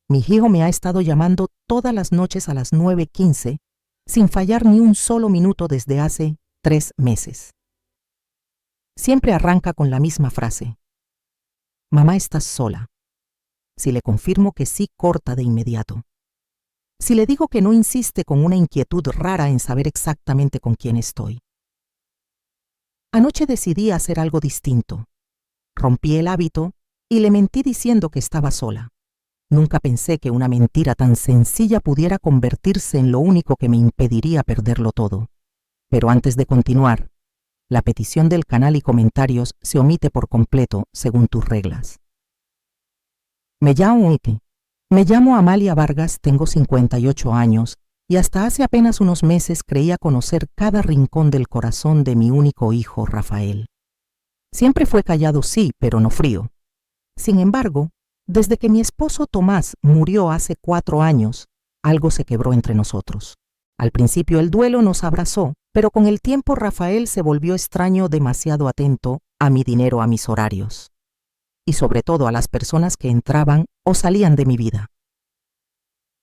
Mi hijo me ha estado llamando todas las noches a las 9:15, sin fallar ni un solo minuto desde hace 3 meses. Siempre arranca con la misma frase. Mamá, estás sola. Si le confirmo que sí, corta de inmediato. Si le digo que no, insiste con una inquietud rara en saber exactamente con quién estoy. Anoche decidí hacer algo distinto. Rompí el hábito y le mentí diciendo que estaba sola. Nunca pensé que una mentira tan sencilla pudiera convertirse en lo único que me impediría perderlo todo. Pero antes de continuar, la petición del canal y comentarios se omite por completo según tus reglas. Me llamo Amalia Vargas, tengo 58 años y hasta hace apenas unos meses creía conocer cada rincón del corazón de mi único hijo, Rafael. Siempre fue callado, sí, pero no frío. Sin embargo, desde que mi esposo Tomás murió hace 4 años, algo se quebró entre nosotros. Al principio el duelo nos abrazó, pero con el tiempo Rafael se volvió extraño, demasiado atento a mi dinero, a mis horarios. Y sobre todo a las personas que entraban o salían de mi vida.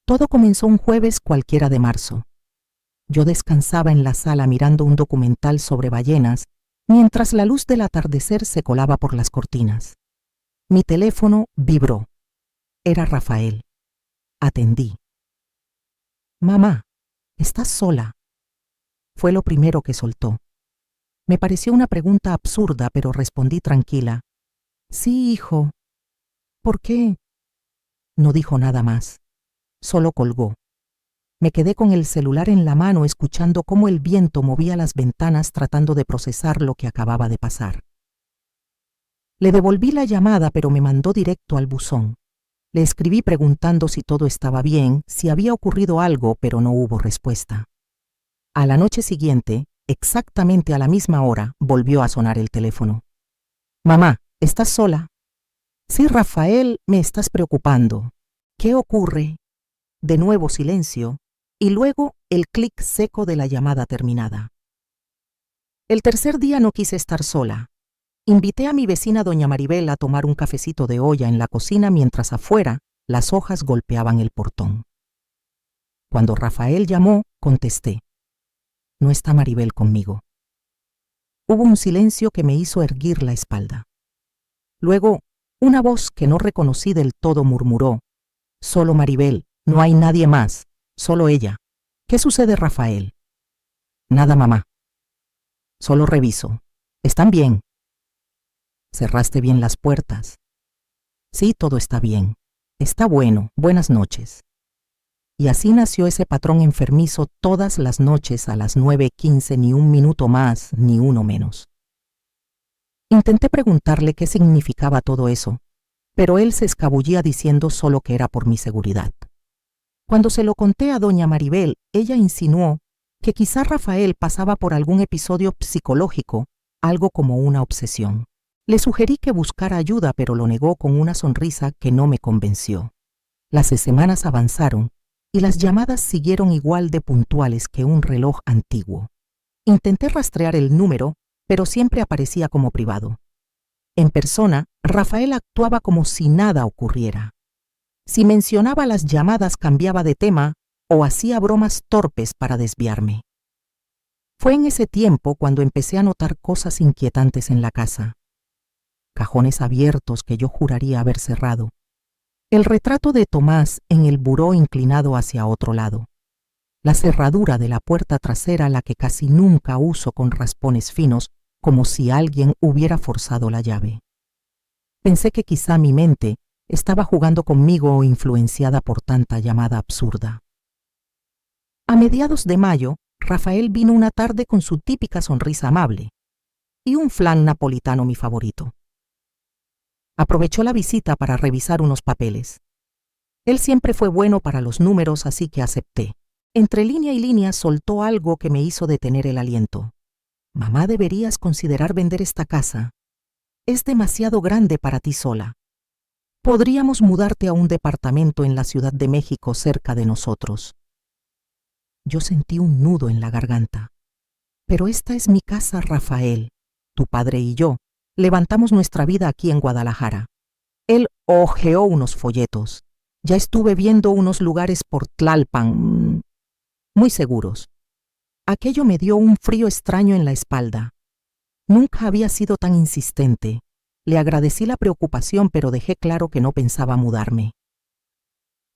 Todo comenzó un jueves cualquiera de marzo. Yo descansaba en la sala mirando un documental sobre ballenas, mientras la luz del atardecer se colaba por las cortinas. Mi teléfono vibró. Era Rafael. Atendí. Mamá, ¿estás sola? Fue lo primero que soltó. Me pareció una pregunta absurda, pero respondí tranquila. Sí, hijo. ¿Por qué? No dijo nada más. Solo colgó. Me quedé con el celular en la mano escuchando cómo el viento movía las ventanas tratando de procesar lo que acababa de pasar. Le devolví la llamada, pero me mandó directo al buzón. Le escribí preguntando si todo estaba bien, si había ocurrido algo, pero no hubo respuesta. A la noche siguiente, exactamente a la misma hora, volvió a sonar el teléfono. Mamá, ¿estás sola? Sí, Rafael, me estás preocupando. ¿Qué ocurre? De nuevo silencio, y luego el clic seco de la llamada terminada. El tercer día no quise estar sola. Invité a mi vecina doña Maribel a tomar un cafecito de olla en la cocina mientras afuera las hojas golpeaban el portón. Cuando Rafael llamó, contesté. No está Maribel conmigo. Hubo un silencio que me hizo erguir la espalda. Luego, una voz que no reconocí del todo murmuró. Solo Maribel, no hay nadie más, solo ella. ¿Qué sucede, Rafael? Nada, mamá. Solo reviso. ¿Están bien? ¿Cerraste bien las puertas? Sí, todo está bien. Está bueno. Buenas noches. Y así nació ese patrón enfermizo todas las noches a las 9:15, ni un minuto más, ni uno menos. Intenté preguntarle qué significaba todo eso, pero él se escabullía diciendo solo que era por mi seguridad. Cuando se lo conté a doña Maribel, ella insinuó que quizá Rafael pasaba por algún episodio psicológico, algo como una obsesión. Le sugerí que buscara ayuda, pero lo negó con una sonrisa que no me convenció. Las semanas avanzaron y las llamadas siguieron igual de puntuales que un reloj antiguo. Intenté rastrear el número, pero siempre aparecía como privado. En persona, Rafael actuaba como si nada ocurriera. Si mencionaba las llamadas, cambiaba de tema o hacía bromas torpes para desviarme. Fue en ese tiempo cuando empecé a notar cosas inquietantes en la casa. Cajones abiertos que yo juraría haber cerrado. El retrato de Tomás en el buró inclinado hacia otro lado. La cerradura de la puerta trasera, la que casi nunca uso, con raspones finos, como si alguien hubiera forzado la llave. Pensé que quizá mi mente estaba jugando conmigo o influenciada por tanta llamada absurda. A mediados de mayo, Rafael vino una tarde con su típica sonrisa amable y un flan napolitano, mi favorito. Aprovechó la visita para revisar unos papeles. Él siempre fue bueno para los números, así que acepté. Entre línea y línea soltó algo que me hizo detener el aliento. Mamá, deberías considerar vender esta casa. Es demasiado grande para ti sola. Podríamos mudarte a un departamento en la Ciudad de México cerca de nosotros. Yo sentí un nudo en la garganta. Pero esta es mi casa, Rafael. Tu padre y yo levantamos nuestra vida aquí en Guadalajara. Él hojeó unos folletos. Ya estuve viendo unos lugares por Tlalpan, muy seguros. Aquello me dio un frío extraño en la espalda. Nunca había sido tan insistente. Le agradecí la preocupación, pero dejé claro que no pensaba mudarme.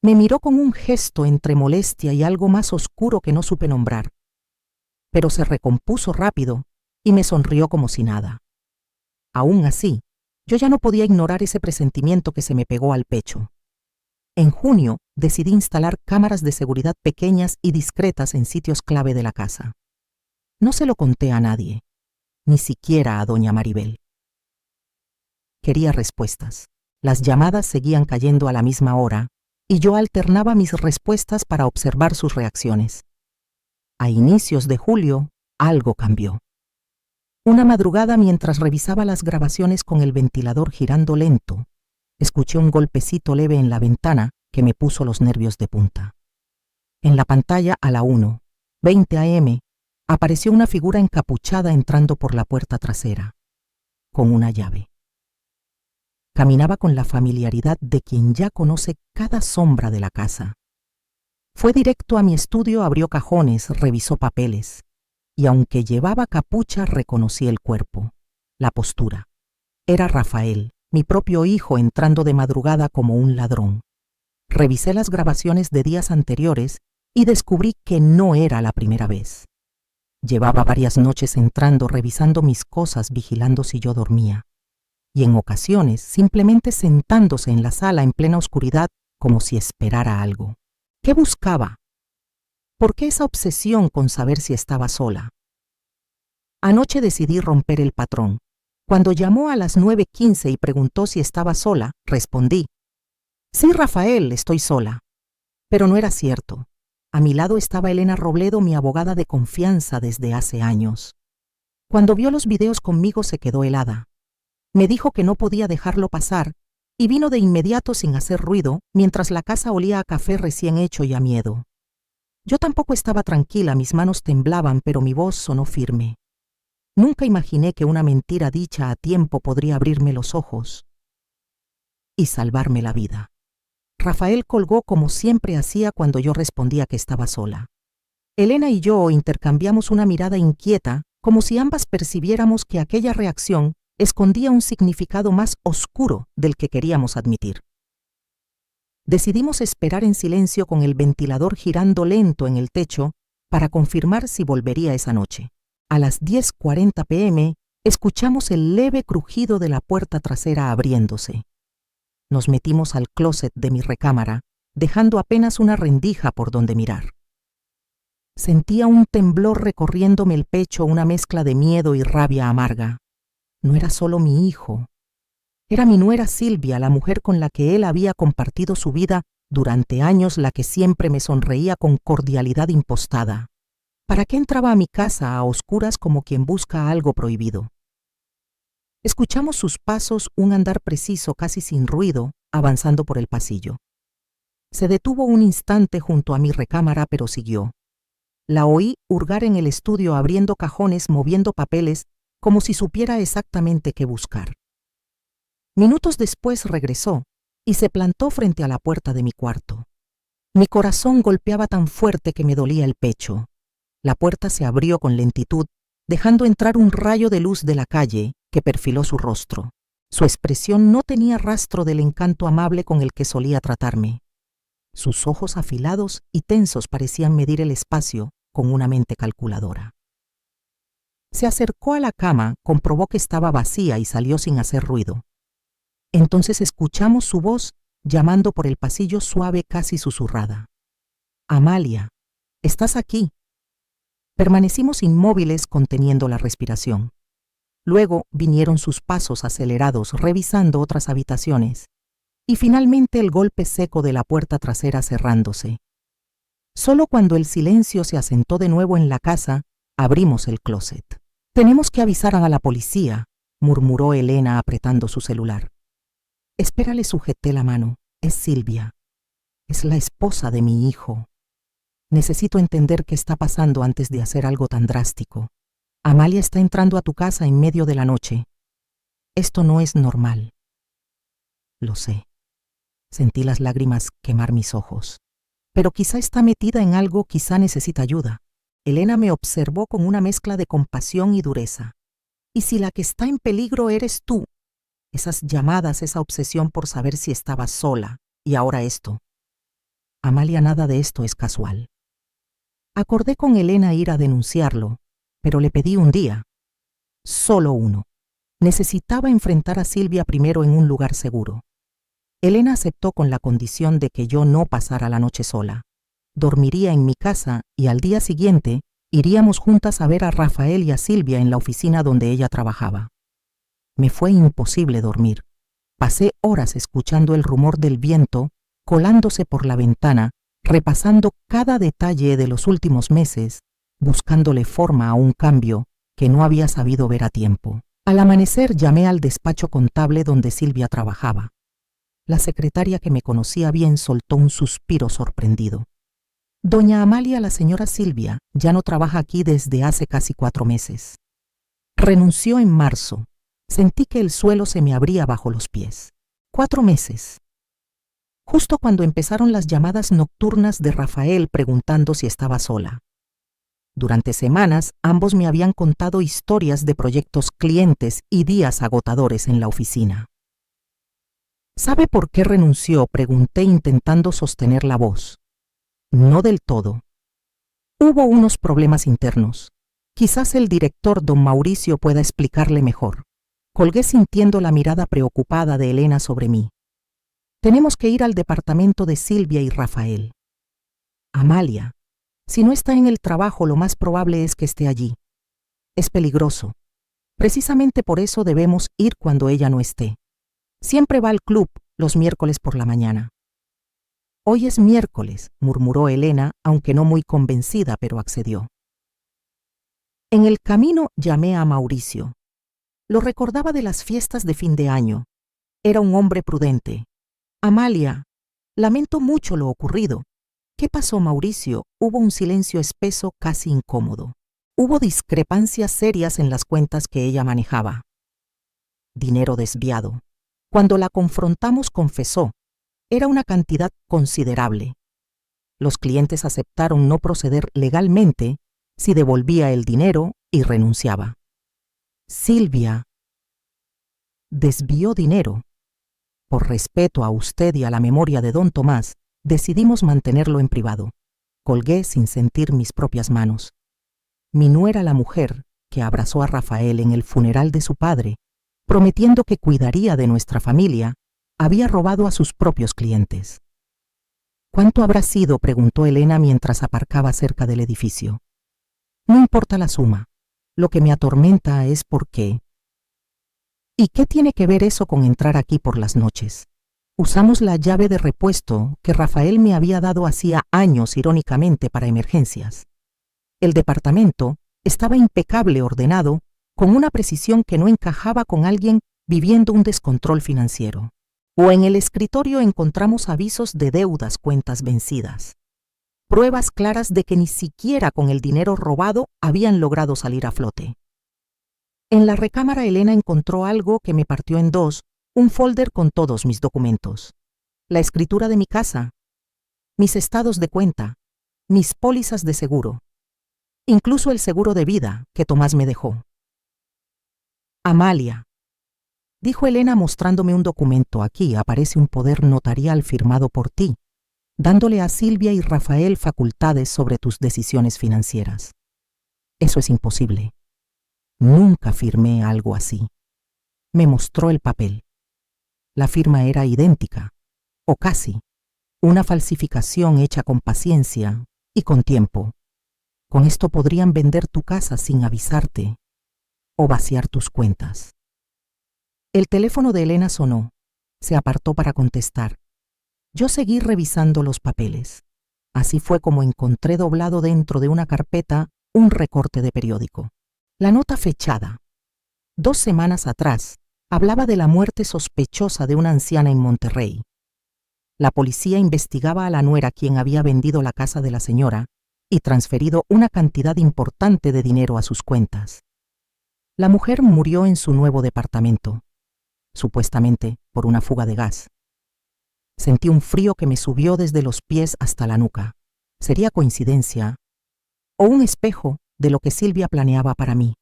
Me miró con un gesto entre molestia y algo más oscuro que no supe nombrar. Pero se recompuso rápido y me sonrió como si nada. Aún así, yo ya no podía ignorar ese presentimiento que se me pegó al pecho. En junio decidí instalar cámaras de seguridad pequeñas y discretas en sitios clave de la casa. No se lo conté a nadie, ni siquiera a doña Maribel. Quería respuestas. Las llamadas seguían cayendo a la misma hora y yo alternaba mis respuestas para observar sus reacciones. A inicios de julio, algo cambió. Una madrugada, mientras revisaba las grabaciones con el ventilador girando lento, escuché un golpecito leve en la ventana que me puso los nervios de punta. En la pantalla, a la 1:20 a.m., apareció una figura encapuchada entrando por la puerta trasera, con una llave. Caminaba con la familiaridad de quien ya conoce cada sombra de la casa. Fue directo a mi estudio, abrió cajones, revisó papeles, y aunque llevaba capucha, reconocí el cuerpo, la postura. Era Rafael, mi propio hijo, entrando de madrugada como un ladrón. Revisé las grabaciones de días anteriores y descubrí que no era la primera vez. Llevaba varias noches entrando, revisando mis cosas, vigilando si yo dormía. Y en ocasiones simplemente sentándose en la sala en plena oscuridad como si esperara algo. ¿Qué buscaba? ¿Por qué esa obsesión con saber si estaba sola? Anoche decidí romper el patrón. Cuando llamó a las 9:15 y preguntó si estaba sola, respondí: «Sí, Rafael, estoy sola». Pero no era cierto. A mi lado estaba Elena Robledo, mi abogada de confianza desde hace años. Cuando vio los videos conmigo se quedó helada. Me dijo que no podía dejarlo pasar y vino de inmediato sin hacer ruido, mientras la casa olía a café recién hecho y a miedo. Yo tampoco estaba tranquila, mis manos temblaban, pero mi voz sonó firme. Nunca imaginé que una mentira dicha a tiempo podría abrirme los ojos y salvarme la vida. Rafael colgó como siempre hacía cuando yo respondía que estaba sola. Elena y yo intercambiamos una mirada inquieta, como si ambas percibiéramos que aquella reacción escondía un significado más oscuro del que queríamos admitir. Decidimos esperar en silencio con el ventilador girando lento en el techo para confirmar si volvería esa noche. A las 10:40 p.m. escuchamos el leve crujido de la puerta trasera abriéndose. Nos metimos al closet de mi recámara, dejando apenas una rendija por donde mirar. Sentía un temblor recorriéndome el pecho, una mezcla de miedo y rabia amarga. No era solo mi hijo. Era mi nuera Silvia, la mujer con la que él había compartido su vida durante años, la que siempre me sonreía con cordialidad impostada. ¿Para qué entraba a mi casa a oscuras como quien busca algo prohibido? Escuchamos sus pasos, un andar preciso, casi sin ruido, avanzando por el pasillo. Se detuvo un instante junto a mi recámara, pero siguió. La oí hurgar en el estudio, abriendo cajones, moviendo papeles, como si supiera exactamente qué buscar. Minutos después regresó y se plantó frente a la puerta de mi cuarto. Mi corazón golpeaba tan fuerte que me dolía el pecho. La puerta se abrió con lentitud, dejando entrar un rayo de luz de la calle que perfiló su rostro. Su expresión no tenía rastro del encanto amable con el que solía tratarme. Sus ojos afilados y tensos parecían medir el espacio con una mente calculadora. Se acercó a la cama, comprobó que estaba vacía y salió sin hacer ruido. Entonces escuchamos su voz llamando por el pasillo, suave, casi susurrada. «Amalia, ¿estás aquí?» Permanecimos inmóviles, conteniendo la respiración. Luego vinieron sus pasos acelerados, revisando otras habitaciones, y finalmente el golpe seco de la puerta trasera cerrándose. Solo cuando el silencio se asentó de nuevo en la casa, abrimos el closet. «Tenemos que avisar a la policía», murmuró Elena apretando su celular. «Espera», le sujeté la mano. «Es Silvia. Es la esposa de mi hijo. Necesito entender qué está pasando antes de hacer algo tan drástico. Amalia está entrando a tu casa en medio de la noche. Esto no es normal». «Lo sé». Sentí las lágrimas quemar mis ojos. Pero quizá está metida en algo, quizá necesita ayuda. Elena me observó con una mezcla de compasión y dureza. ¿Y si la que está en peligro eres tú? Esas llamadas, esa obsesión por saber si estaba sola, y ahora esto. Amalia, nada de esto es casual. Acordé con Elena ir a denunciarlo, pero le pedí un día. Solo uno. Necesitaba enfrentar a Silvia primero en un lugar seguro. Elena aceptó con la condición de que yo no pasara la noche sola. Dormiría en mi casa y al día siguiente iríamos juntas a ver a Rafael y a Silvia en la oficina donde ella trabajaba. Me fue imposible dormir. Pasé horas escuchando el rumor del viento colándose por la ventana, repasando cada detalle de los últimos meses, buscándole forma a un cambio que no había sabido ver a tiempo. Al amanecer llamé al despacho contable donde Silvia trabajaba. La secretaria, que me conocía bien, soltó un suspiro sorprendido. Doña Amalia, la señora Silvia, ya no trabaja aquí desde hace casi 4 meses. Renunció en marzo. Sentí que el suelo se me abría bajo los pies. 4 meses. Justo cuando empezaron las llamadas nocturnas de Rafael preguntando si estaba sola. Durante semanas, ambos me habían contado historias de proyectos clientes y días agotadores en la oficina. ¿Sabe por qué renunció?, pregunté intentando sostener la voz. No del todo. Hubo unos problemas internos. Quizás el director, don Mauricio, pueda explicarle mejor. Colgué sintiendo la mirada preocupada de Elena sobre mí. Tenemos que ir al departamento de Silvia y Rafael. Amalia, si no está en el trabajo, lo más probable es que esté allí. Es peligroso. Precisamente por eso debemos ir cuando ella no esté. Siempre va al club los miércoles por la mañana. Hoy es miércoles, murmuró Elena, aunque no muy convencida, pero accedió. En el camino llamé a Mauricio. Lo recordaba de las fiestas de fin de año. Era un hombre prudente. Amalia, lamento mucho lo ocurrido. ¿Qué pasó, Mauricio? Hubo un silencio espeso, casi incómodo. Hubo discrepancias serias en las cuentas que ella manejaba. Dinero desviado. Cuando la confrontamos, confesó. Era una cantidad considerable. Los clientes aceptaron no proceder legalmente si devolvía el dinero y renunciaba. Silvia desvió dinero. Por respeto a usted y a la memoria de don Tomás, decidimos mantenerlo en privado. Colgué sin sentir mis propias manos. Mi nuera, la mujer que abrazó a Rafael en el funeral de su padre, prometiendo que cuidaría de nuestra familia, había robado a sus propios clientes. ¿Cuánto habrá sido?, preguntó Elena mientras aparcaba cerca del edificio. No importa la suma. Lo que me atormenta es por qué. ¿Y qué tiene que ver eso con entrar aquí por las noches? Usamos la llave de repuesto que Rafael me había dado hacía años, irónicamente, para emergencias. El departamento estaba impecable, ordenado, con una precisión que no encajaba con alguien viviendo un descontrol financiero. O en el escritorio encontramos avisos de deudas, cuentas vencidas. Pruebas claras de que ni siquiera con el dinero robado habían logrado salir a flote. En la recámara Elena encontró algo que me partió en dos, un folder con todos mis documentos. La escritura de mi casa, mis estados de cuenta, mis pólizas de seguro, incluso el seguro de vida que Tomás me dejó. Amalia, dijo Elena mostrándome un documento. Aquí aparece un poder notarial firmado por ti, dándole a Silvia y Rafael facultades sobre tus decisiones financieras. Eso es imposible. Nunca firmé algo así. Me mostró el papel. La firma era idéntica, o casi, una falsificación hecha con paciencia y con tiempo. Con esto podrían vender tu casa sin avisarte o vaciar tus cuentas. El teléfono de Elena sonó. Se apartó para contestar. Yo seguí revisando los papeles. Así fue como encontré doblado dentro de una carpeta un recorte de periódico. La nota fechada. 2 semanas atrás, hablaba de la muerte sospechosa de una anciana en Monterrey. La policía investigaba a la nuera, quien había vendido la casa de la señora y transferido una cantidad importante de dinero a sus cuentas. La mujer murió en su nuevo departamento, supuestamente por una fuga de gas. Sentí un frío que me subió desde los pies hasta la nuca. ¿Sería coincidencia o un espejo de lo que Silvia planeaba para mí?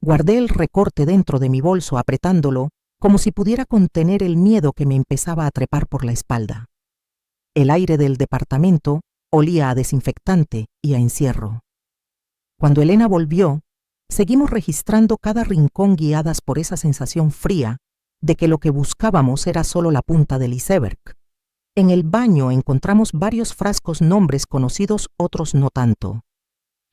Guardé el recorte dentro de mi bolso apretándolo como si pudiera contener el miedo que me empezaba a trepar por la espalda. El aire del departamento olía a desinfectante y a encierro. Cuando Elena volvió, seguimos registrando cada rincón guiadas por esa sensación fría de que lo que buscábamos era solo la punta del iceberg. En el baño encontramos varios frascos, nombres conocidos, otros no tanto.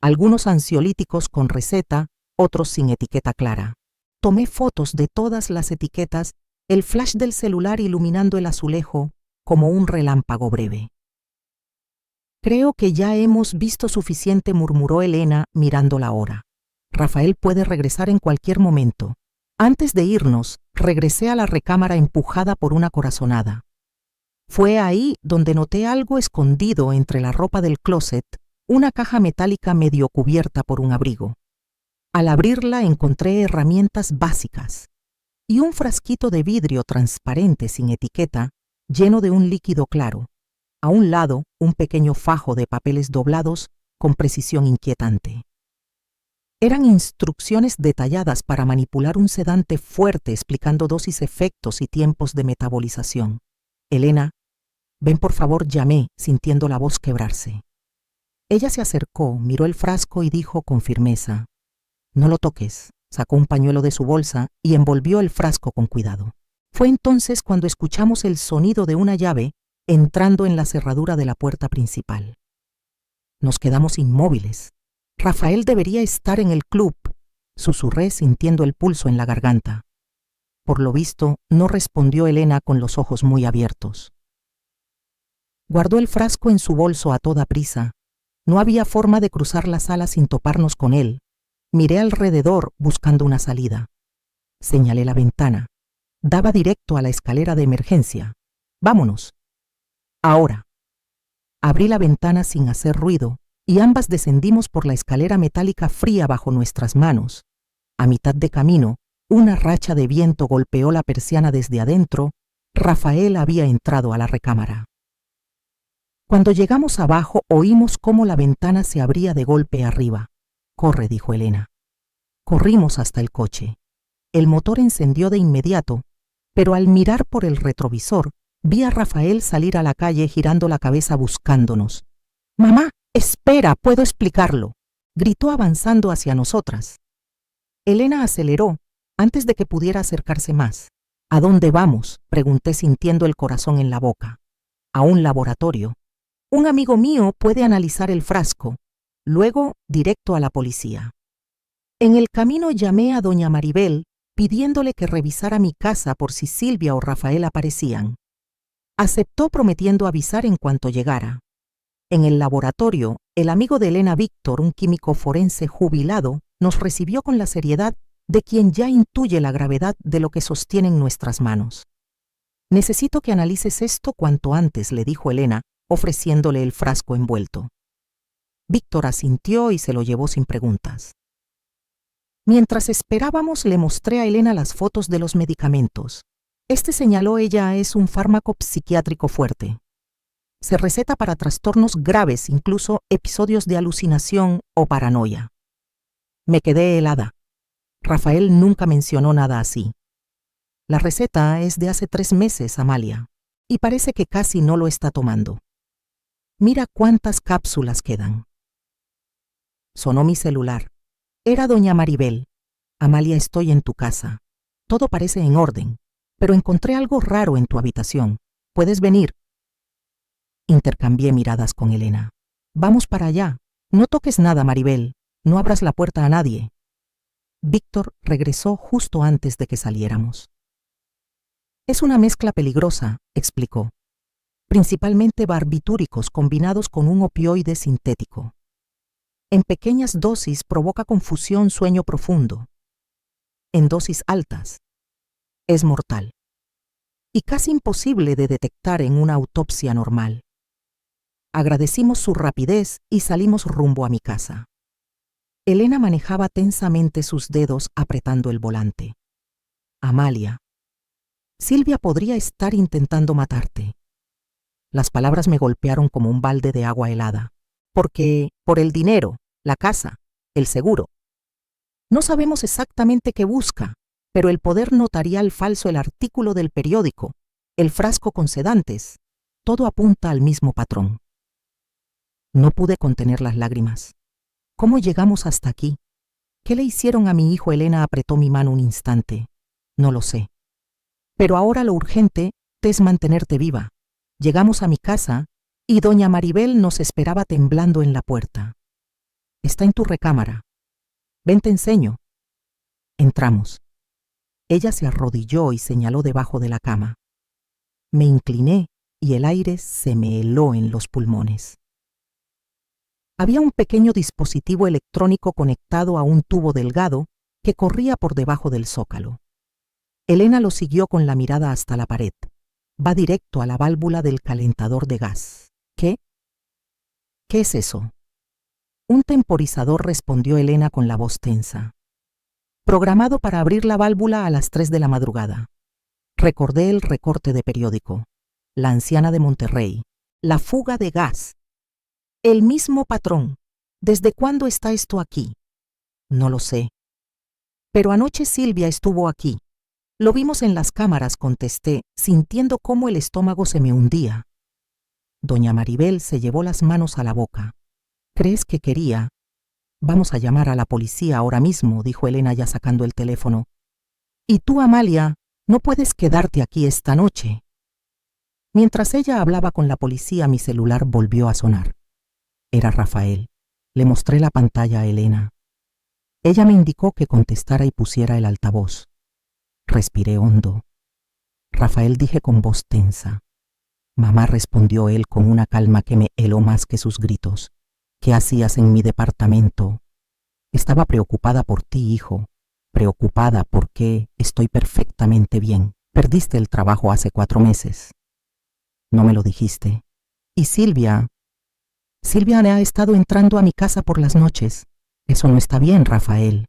Algunos ansiolíticos con receta, otros sin etiqueta clara. Tomé fotos de todas las etiquetas, el flash del celular iluminando el azulejo como un relámpago breve. Creo que ya hemos visto suficiente, murmuró Elena mirando la hora. Rafael puede regresar en cualquier momento. Antes de irnos, regresé a la recámara empujada por una corazonada. Fue ahí donde noté algo escondido entre la ropa del closet, una caja metálica medio cubierta por un abrigo. Al abrirla encontré herramientas básicas y un frasquito de vidrio transparente sin etiqueta, lleno de un líquido claro. A un lado, un pequeño fajo de papeles doblados con precisión inquietante. Eran instrucciones detalladas para manipular un sedante fuerte, explicando dosis, efectos y tiempos de metabolización. Elena, ven por favor, llamé, sintiendo la voz quebrarse. Ella se acercó, miró el frasco y dijo con firmeza: no lo toques. Sacó un pañuelo de su bolsa y envolvió el frasco con cuidado. Fue entonces cuando escuchamos el sonido de una llave entrando en la cerradura de la puerta principal. Nos quedamos inmóviles. Rafael debería estar en el club, susurré sintiendo el pulso en la garganta. Por lo visto, no respondió Elena con los ojos muy abiertos. Guardó el frasco en su bolso a toda prisa. No había forma de cruzar la sala sin toparnos con él. Miré alrededor buscando una salida. Señalé la ventana. Daba directo a la escalera de emergencia. Vámonos. Ahora. Abrí la ventana sin hacer ruido y ambas descendimos por la escalera metálica fría bajo nuestras manos. A mitad de camino, una racha de viento golpeó la persiana desde adentro. Rafael había entrado a la recámara. Cuando llegamos abajo, oímos cómo la ventana se abría de golpe arriba. Corre, dijo Elena. Corrimos hasta el coche. El motor encendió de inmediato, pero al mirar por el retrovisor, vi a Rafael salir a la calle girando la cabeza buscándonos. «Mamá, espera, puedo explicarlo», gritó avanzando hacia nosotras. Elena aceleró antes de que pudiera acercarse más. «¿A dónde vamos?», pregunté sintiendo el corazón en la boca. «A un laboratorio. Un amigo mío puede analizar el frasco. Luego, directo a la policía». En el camino llamé a doña Maribel pidiéndole que revisara mi casa por si Silvia o Rafael aparecían. Aceptó prometiendo avisar en cuanto llegara. En el laboratorio, el amigo de Elena, Víctor, un químico forense jubilado, nos recibió con la seriedad de quien ya intuye la gravedad de lo que sostienen nuestras manos. «Necesito que analices esto cuanto antes», le dijo Elena, ofreciéndole el frasco envuelto. Víctor asintió y se lo llevó sin preguntas. Mientras esperábamos, le mostré a Elena las fotos de los medicamentos. Señaló ella, es un fármaco psiquiátrico fuerte. Se receta para trastornos graves, incluso episodios de alucinación o paranoia. Me quedé helada. Rafael nunca mencionó nada así. La receta es de hace 3 meses, Amalia, y parece que casi no lo está tomando. Mira cuántas cápsulas quedan. Sonó mi celular. Era doña Maribel. «Amalia, estoy en tu casa. Todo parece en orden, pero encontré algo raro en tu habitación. ¿Puedes venir?» Intercambié miradas con Elena. «Vamos para allá. No toques nada, Maribel. No abras la puerta a nadie». Víctor regresó justo antes de que saliéramos. «Es una mezcla peligrosa», explicó. «Principalmente barbitúricos combinados con un opioide sintético. En pequeñas dosis provoca confusión, sueño profundo. En dosis altas es mortal y casi imposible de detectar en una autopsia normal». Agradecimos su rapidez y salimos rumbo a mi casa. Elena manejaba tensamente sus dedos apretando el volante. «Amalia, Silvia podría estar intentando matarte. Las palabras me golpearon como un balde de agua helada. Porque, por el dinero, la casa, el seguro. No sabemos exactamente qué busca, pero el poder notarial falso, el artículo del periódico, el frasco con sedantes, todo apunta al mismo patrón. No pude contener las lágrimas. ¿Cómo llegamos hasta aquí? ¿Qué le hicieron a mi hijo? Elena apretó mi mano un instante. No lo sé. Pero ahora lo urgente es mantenerte viva. Llegamos a mi casa y doña Maribel nos esperaba temblando en la puerta. Está en tu recámara. Ven, te enseño. Entramos. Ella se arrodilló y señaló debajo de la cama. Me incliné y el aire se me heló en los pulmones. Había un pequeño dispositivo electrónico conectado a un tubo delgado que corría por debajo del zócalo. Elena lo siguió con la mirada hasta la pared. Va directo a la válvula del calentador de gas. ¿Qué? ¿Qué es eso? Un temporizador, respondió Elena con la voz tensa. Programado para abrir la válvula a las 3 de la madrugada. Recordé el recorte de periódico. La anciana de Monterrey. La fuga de gas. El mismo patrón. ¿Desde cuándo está esto aquí? No lo sé. Pero anoche Silvia estuvo aquí. Lo vimos en las cámaras, contesté, sintiendo cómo el estómago se me hundía. Doña Maribel se llevó las manos a la boca. ¿Crees que quería? Vamos a llamar a la policía ahora mismo, dijo Elena ya sacando el teléfono. Y tú, Amalia, no puedes quedarte aquí esta noche. Mientras ella hablaba con la policía, mi celular volvió a sonar. Era Rafael. Le mostré la pantalla a Elena. Ella me indicó que contestara y pusiera el altavoz. Respiré hondo. Rafael, dije con voz tensa. Mamá, respondió él con una calma que me heló más que sus gritos. ¿Qué hacías en mi departamento? Estaba preocupada por ti, hijo. Preocupada porque estoy perfectamente bien. Perdiste el trabajo hace 4 meses. No me lo dijiste. Y Silvia ha estado entrando a mi casa por las noches. Eso no está bien, Rafael.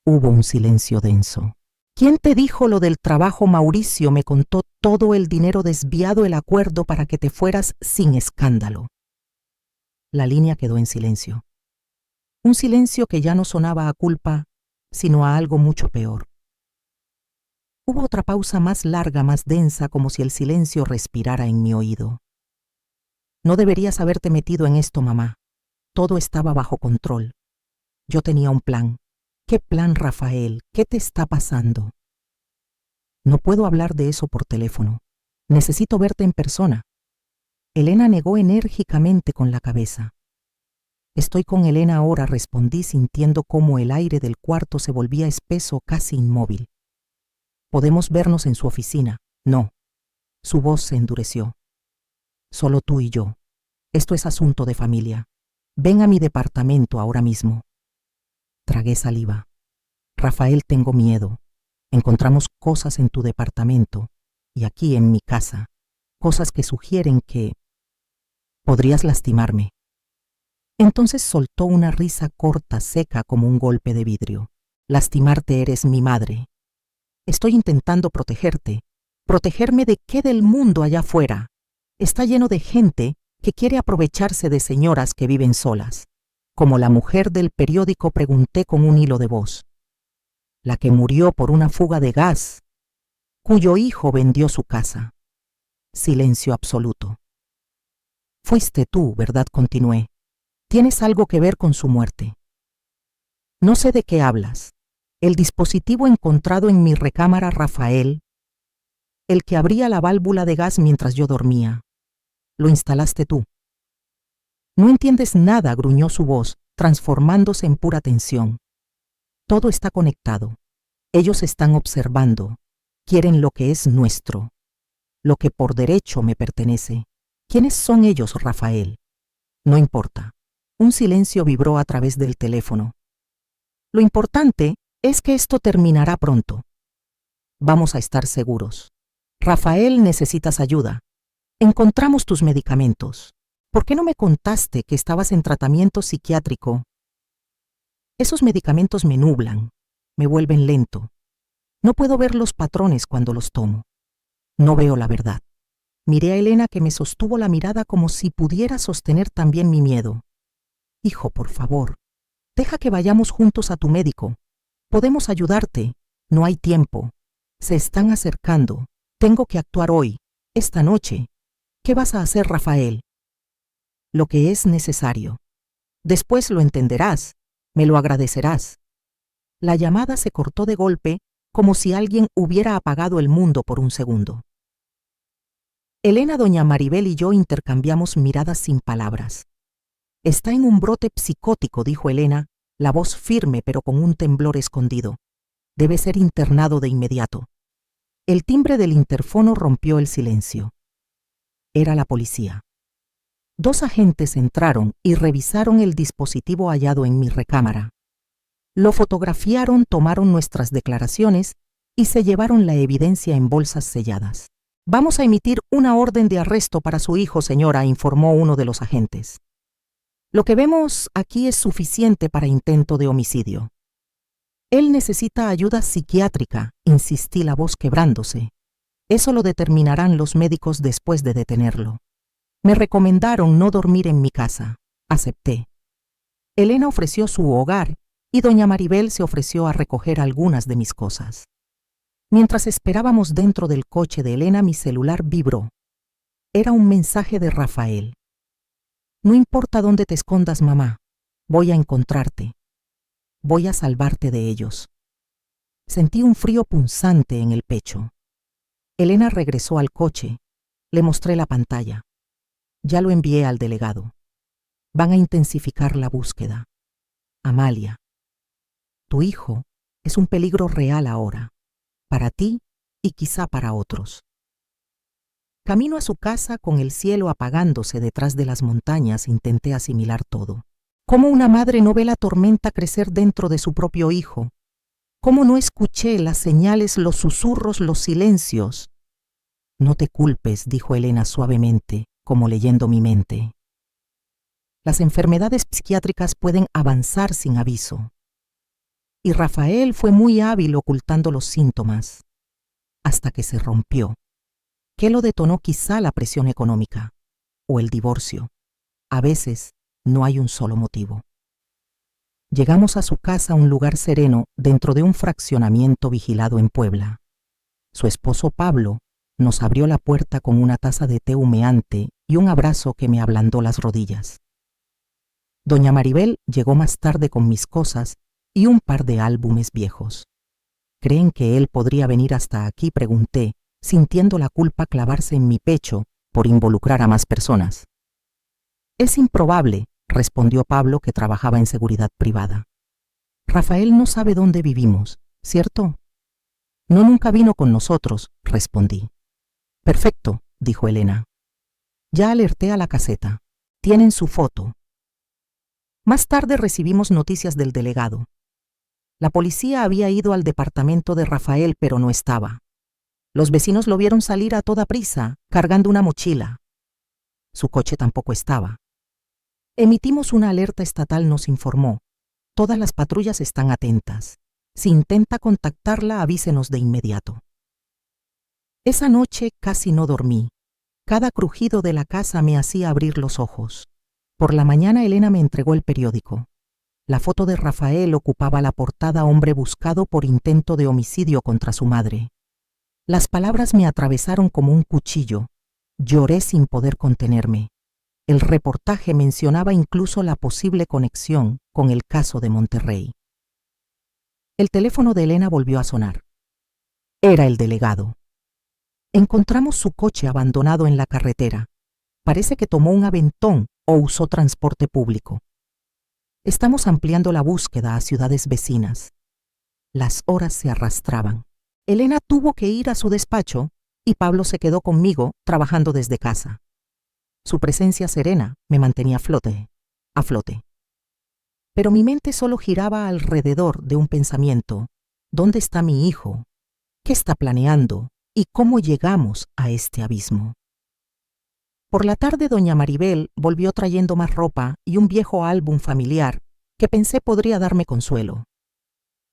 Hubo un silencio denso. ¿Quién te dijo lo del trabajo? Mauricio me contó todo el dinero desviado, el acuerdo para que te fueras sin escándalo. La línea quedó en silencio. Un silencio que ya no sonaba a culpa, sino a algo mucho peor. Hubo otra pausa más larga, más densa, como si el silencio respirara en mi oído. No deberías haberte metido en esto, mamá. Todo estaba bajo control. Yo tenía un plan. ¿Qué plan, Rafael? ¿Qué te está pasando? No puedo hablar de eso por teléfono. Necesito verte en persona. Elena negó enérgicamente con la cabeza. Estoy con Elena ahora, respondí sintiendo cómo el aire del cuarto se volvía espeso, casi inmóvil. ¿Podemos vernos en su oficina? No. Su voz se endureció. Solo tú y yo. Esto es asunto de familia. Ven a mi departamento ahora mismo. Tragué saliva. Rafael, tengo miedo. Encontramos cosas en tu departamento y aquí en mi casa. Cosas que sugieren que podrías lastimarme. Entonces soltó una risa corta, seca como un golpe de vidrio. Lastimarte, eres mi madre. Estoy intentando protegerte. ¿Protegerme de qué? Del mundo allá afuera. Está lleno de gente que quiere aprovecharse de señoras que viven solas. Como la mujer del periódico, pregunté con un hilo de voz. La que murió por una fuga de gas, cuyo hijo vendió su casa. Silencio absoluto. Fuiste tú, ¿verdad? Continué. Tienes algo que ver con su muerte. No sé de qué hablas. El dispositivo encontrado en mi recámara, Rafael, el que abría la válvula de gas mientras yo dormía. Lo instalaste tú. No entiendes nada, gruñó su voz, transformándose en pura tensión. Todo está conectado. Ellos están observando. Quieren lo que es nuestro. Lo que por derecho me pertenece. ¿Quiénes son ellos, Rafael? No importa. Un silencio vibró a través del teléfono. Lo importante es que esto terminará pronto. Vamos a estar seguros. Rafael, necesitas ayuda. Encontramos tus medicamentos. ¿Por qué no me contaste que estabas en tratamiento psiquiátrico? Esos medicamentos me nublan, me vuelven lento. No puedo ver los patrones cuando los tomo. No veo la verdad. Miré a Elena, que me sostuvo la mirada como si pudiera sostener también mi miedo. Hijo, por favor, deja que vayamos juntos a tu médico. Podemos ayudarte. No hay tiempo. Se están acercando. Tengo que actuar hoy, esta noche. ¿Qué vas a hacer, Rafael? Lo que es necesario. Después lo entenderás. Me lo agradecerás. La llamada se cortó de golpe, como si alguien hubiera apagado el mundo por un segundo. Elena, doña Maribel y yo intercambiamos miradas sin palabras. Está en un brote psicótico, dijo Elena, la voz firme pero con un temblor escondido. Debe ser internado de inmediato. El timbre del interfono rompió el silencio. Era la policía. 2 agentes entraron y revisaron el dispositivo hallado en mi recámara. Lo fotografiaron, tomaron nuestras declaraciones y se llevaron la evidencia en bolsas selladas. Vamos a emitir una orden de arresto para su hijo, señora, informó uno de los agentes. Lo que vemos aquí es suficiente para intento de homicidio. Él necesita ayuda psiquiátrica, insistí, la voz quebrándose. Eso lo determinarán los médicos después de detenerlo. Me recomendaron no dormir en mi casa. Acepté. Elena ofreció su hogar y doña Maribel se ofreció a recoger algunas de mis cosas. Mientras esperábamos dentro del coche de Elena, mi celular vibró. Era un mensaje de Rafael. No importa dónde te escondas, mamá. Voy a encontrarte. Voy a salvarte de ellos. Sentí un frío punzante en el pecho. Elena regresó al coche. Le mostré la pantalla. Ya lo envié al delegado. Van a intensificar la búsqueda. Amalia, tu hijo es un peligro real ahora, para ti y quizá para otros. Camino a su casa con el cielo apagándose detrás de las montañas, intenté asimilar todo. ¿Cómo una madre no ve la tormenta crecer dentro de su propio hijo? ¿Cómo no escuché las señales, los susurros, los silencios? No te culpes, dijo Elena suavemente, como leyendo mi mente. Las enfermedades psiquiátricas pueden avanzar sin aviso. Y Rafael fue muy hábil ocultando los síntomas, hasta que se rompió. ¿Qué lo detonó? Quizá la presión económica o el divorcio. A veces no hay un solo motivo. Llegamos a su casa, un lugar sereno dentro de un fraccionamiento vigilado en Puebla. Su esposo Pablo nos abrió la puerta con una taza de té humeante y un abrazo que me ablandó las rodillas. Doña Maribel llegó más tarde con mis cosas y un par de álbumes viejos. ¿Creen que él podría venir hasta aquí?, pregunté, sintiendo la culpa clavarse en mi pecho por involucrar a más personas. Es improbable, respondió Pablo, que trabajaba en seguridad privada. Rafael no sabe dónde vivimos, ¿cierto? No, nunca vino con nosotros, respondí. Perfecto, dijo Elena. Ya alerté a la caseta. Tienen su foto. Más tarde recibimos noticias del delegado. La policía había ido al departamento de Rafael, pero no estaba. Los vecinos lo vieron salir a toda prisa, cargando una mochila. Su coche tampoco estaba. Emitimos una alerta estatal, nos informó. Todas las patrullas están atentas. Si intenta contactarla, avísenos de inmediato. Esa noche casi no dormí. Cada crujido de la casa me hacía abrir los ojos. Por la mañana Elena me entregó el periódico. La foto de Rafael ocupaba la portada: hombre buscado por intento de homicidio contra su madre. Las palabras me atravesaron como un cuchillo. Lloré sin poder contenerme. El reportaje mencionaba incluso la posible conexión con el caso de Monterrey. El teléfono de Elena volvió a sonar. Era el delegado. Encontramos su coche abandonado en la carretera. Parece que tomó un aventón o usó transporte público. Estamos ampliando la búsqueda a ciudades vecinas. Las horas se arrastraban. Elena tuvo que ir a su despacho y Pablo se quedó conmigo trabajando desde casa. Su presencia serena me mantenía a flote. Pero mi mente solo giraba alrededor de un pensamiento: ¿dónde está mi hijo? ¿Qué está planeando? ¿Y cómo llegamos a este abismo? Por la tarde doña Maribel volvió trayendo más ropa y un viejo álbum familiar que pensé podría darme consuelo.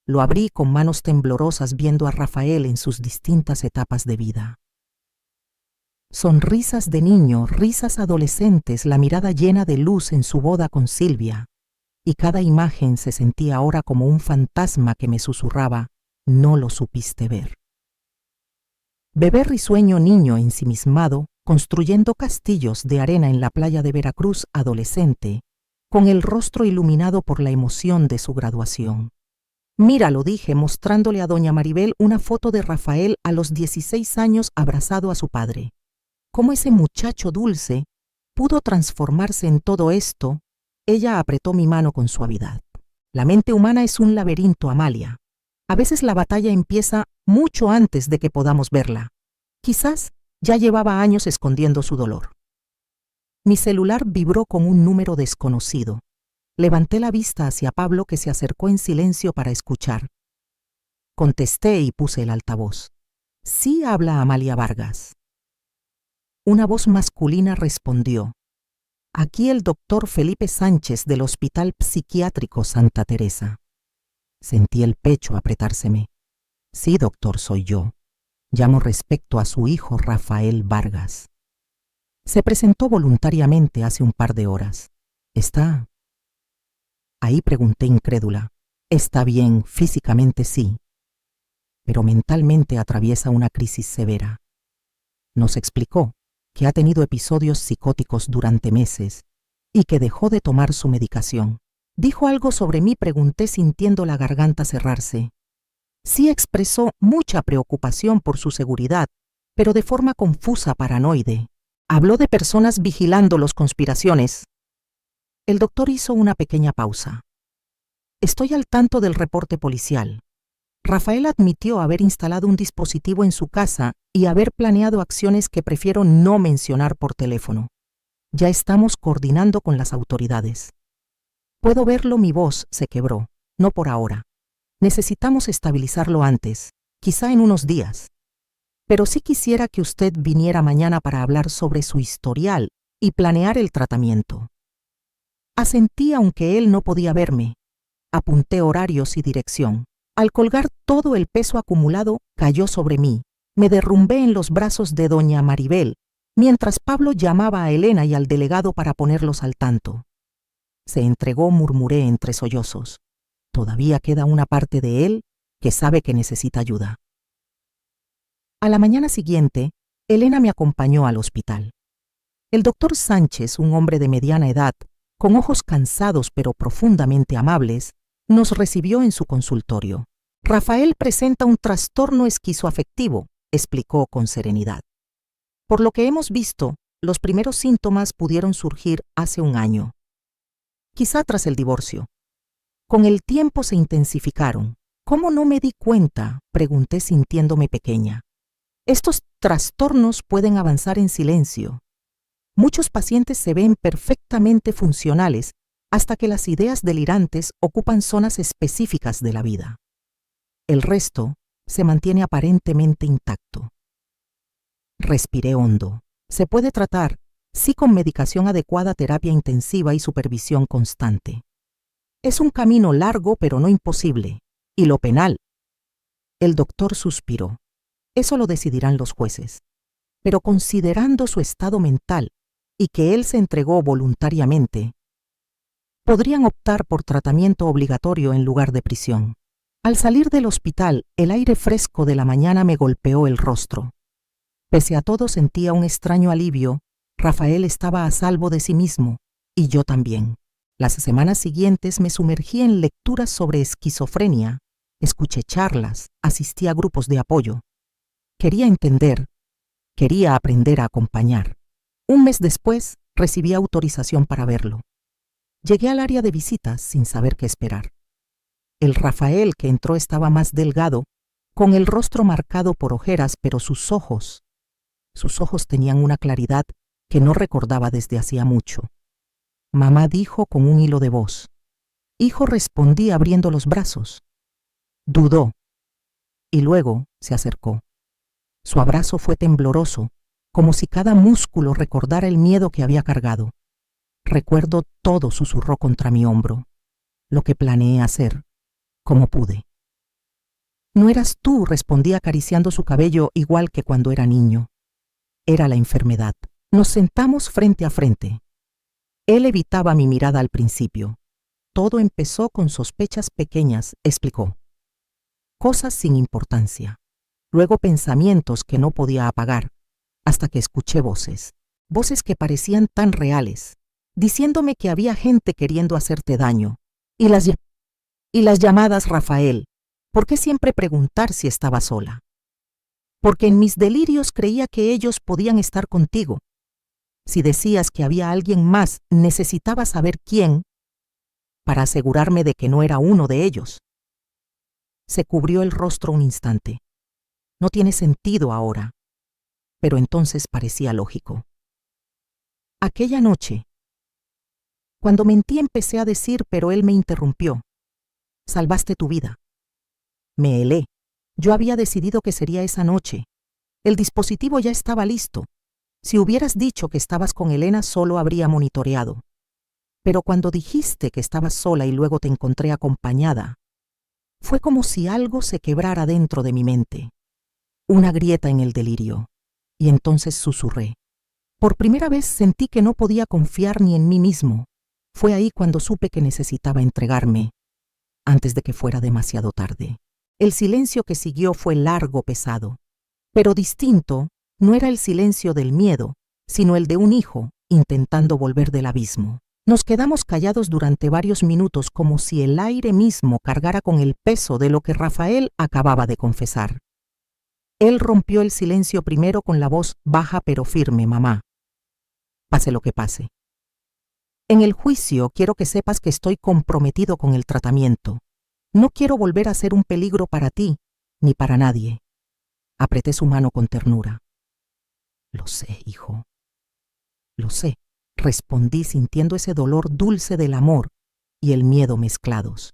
Lo abrí con manos temblorosas, viendo a Rafael en sus distintas etapas de vida. Sonrisas de niño, risas adolescentes, la mirada llena de luz en su boda con Silvia. Y cada imagen se sentía ahora como un fantasma que me susurraba: no lo supiste ver. Bebé risueño niño ensimismado, construyendo castillos de arena en la playa de Veracruz, adolescente, con el rostro iluminado por la emoción de su graduación. Míralo, dije, mostrándole a doña Maribel una foto de Rafael a los 16 años abrazado a su padre. Cómo ese muchacho dulce pudo transformarse en todo esto. Ella apretó mi mano con suavidad. La mente humana es un laberinto, Amalia. A veces la batalla empieza mucho antes de que podamos verla. Quizás ya llevaba años escondiendo su dolor. Mi celular vibró con un número desconocido. Levanté la vista hacia Pablo, que se acercó en silencio para escuchar. Contesté y puse el altavoz. Sí, habla Amalia Vargas. Una voz masculina respondió. Aquí el doctor Felipe Sánchez del Hospital Psiquiátrico Santa Teresa. Sentí el pecho apretárseme. Sí, doctor, soy yo. Llamo respecto a su hijo Rafael Vargas. Se presentó voluntariamente hace un par de horas. ¿Está? Ahí pregunté incrédula. Está bien, físicamente sí, pero mentalmente atraviesa una crisis severa. Nos explicó que ha tenido episodios psicóticos durante meses y que dejó de tomar su medicación. ¿Dijo algo sobre mí?, pregunté, sintiendo la garganta cerrarse. Sí, expresó mucha preocupación por su seguridad, pero de forma confusa, paranoide. Habló de personas vigilando las conspiraciones. El doctor hizo una pequeña pausa. Estoy al tanto del reporte policial. Rafael admitió haber instalado un dispositivo en su casa y haber planeado acciones que prefiero no mencionar por teléfono. Ya estamos coordinando con las autoridades. Puedo verlo, mi voz se quebró. No por ahora. Necesitamos estabilizarlo antes, quizá en unos días. Pero sí quisiera que usted viniera mañana para hablar sobre su historial y planear el tratamiento. Asentí, aunque él no podía verme. Apunté horarios y dirección. Al colgar, todo el peso acumulado cayó sobre mí. Me derrumbé en los brazos de doña Maribel, mientras Pablo llamaba a Elena y al delegado para ponerlos al tanto. Se entregó, murmuré entre sollozos. Todavía queda una parte de él que sabe que necesita ayuda. A la mañana siguiente, Elena me acompañó al hospital. El doctor Sánchez, un hombre de mediana edad, con ojos cansados pero profundamente amables, nos recibió en su consultorio. Rafael presenta un trastorno esquizoafectivo, explicó con serenidad. Por lo que hemos visto, los primeros síntomas pudieron surgir hace un año. Quizá tras el divorcio. Con el tiempo se intensificaron. ¿Cómo no me di cuenta?, pregunté, sintiéndome pequeña. Estos trastornos pueden avanzar en silencio. Muchos pacientes se ven perfectamente funcionales hasta que las ideas delirantes ocupan zonas específicas de la vida. El resto se mantiene aparentemente intacto. Respiré hondo. Se puede tratar, sí, con medicación adecuada, terapia intensiva y supervisión constante. Es un camino largo pero no imposible. ¿Y lo penal? El doctor suspiró. Eso lo decidirán los jueces. Pero considerando su estado mental y que él se entregó voluntariamente, podrían optar por tratamiento obligatorio en lugar de prisión. Al salir del hospital, el aire fresco de la mañana me golpeó el rostro. Pese a todo, sentía un extraño alivio. Rafael estaba a salvo de sí mismo, y yo también. Las semanas siguientes me sumergí en lecturas sobre esquizofrenia, escuché charlas, asistí a grupos de apoyo. Quería entender, quería aprender a acompañar. Un mes después, recibí autorización para verlo. Llegué al área de visitas sin saber qué esperar. El Rafael que entró estaba más delgado, con el rostro marcado por ojeras, pero sus ojos tenían una claridad que no recordaba desde hacía mucho. Mamá, dijo con un hilo de voz. Hijo, respondí abriendo los brazos. Dudó y luego se acercó. Su abrazo fue tembloroso, como si cada músculo recordara el miedo que había cargado. Recuerdo todo, susurró contra mi hombro. Lo que planeé hacer, como pude. No eras tú, respondí acariciando su cabello igual que cuando era niño. Era la enfermedad. Nos sentamos frente a frente. Él evitaba mi mirada al principio. Todo empezó con sospechas pequeñas, explicó. Cosas sin importancia. Luego pensamientos que no podía apagar, hasta que escuché voces. Voces que parecían tan reales, diciéndome que había gente queriendo hacerte daño. Y las llamadas, Rafael. ¿Por qué siempre preguntar si estaba sola? Porque en mis delirios creía que ellos podían estar contigo. Si decías que había alguien más, necesitaba saber quién para asegurarme de que no era uno de ellos. Se cubrió el rostro un instante. No tiene sentido ahora, pero entonces parecía lógico. Aquella noche, cuando mentí empecé a decir, pero él me interrumpió. Salvaste tu vida. Me helé. Yo había decidido que sería esa noche. El dispositivo ya estaba listo. Si hubieras dicho que estabas con Elena, solo habría monitoreado. Pero cuando dijiste que estabas sola y luego te encontré acompañada, fue como si algo se quebrara dentro de mi mente. Una grieta en el delirio. Y entonces susurré. Por primera vez sentí que no podía confiar ni en mí mismo. Fue ahí cuando supe que necesitaba entregarme, antes de que fuera demasiado tarde. El silencio que siguió fue largo, pesado. Pero distinto, no era el silencio del miedo, sino el de un hijo intentando volver del abismo. Nos quedamos callados durante varios minutos como si el aire mismo cargara con el peso de lo que Rafael acababa de confesar. Él rompió el silencio primero con la voz baja pero firme: mamá, pase lo que pase. En el juicio quiero que sepas que estoy comprometido con el tratamiento. No quiero volver a ser un peligro para ti, ni para nadie. Apreté su mano con ternura. Lo sé, hijo. Lo sé, respondí sintiendo ese dolor dulce del amor y el miedo mezclados.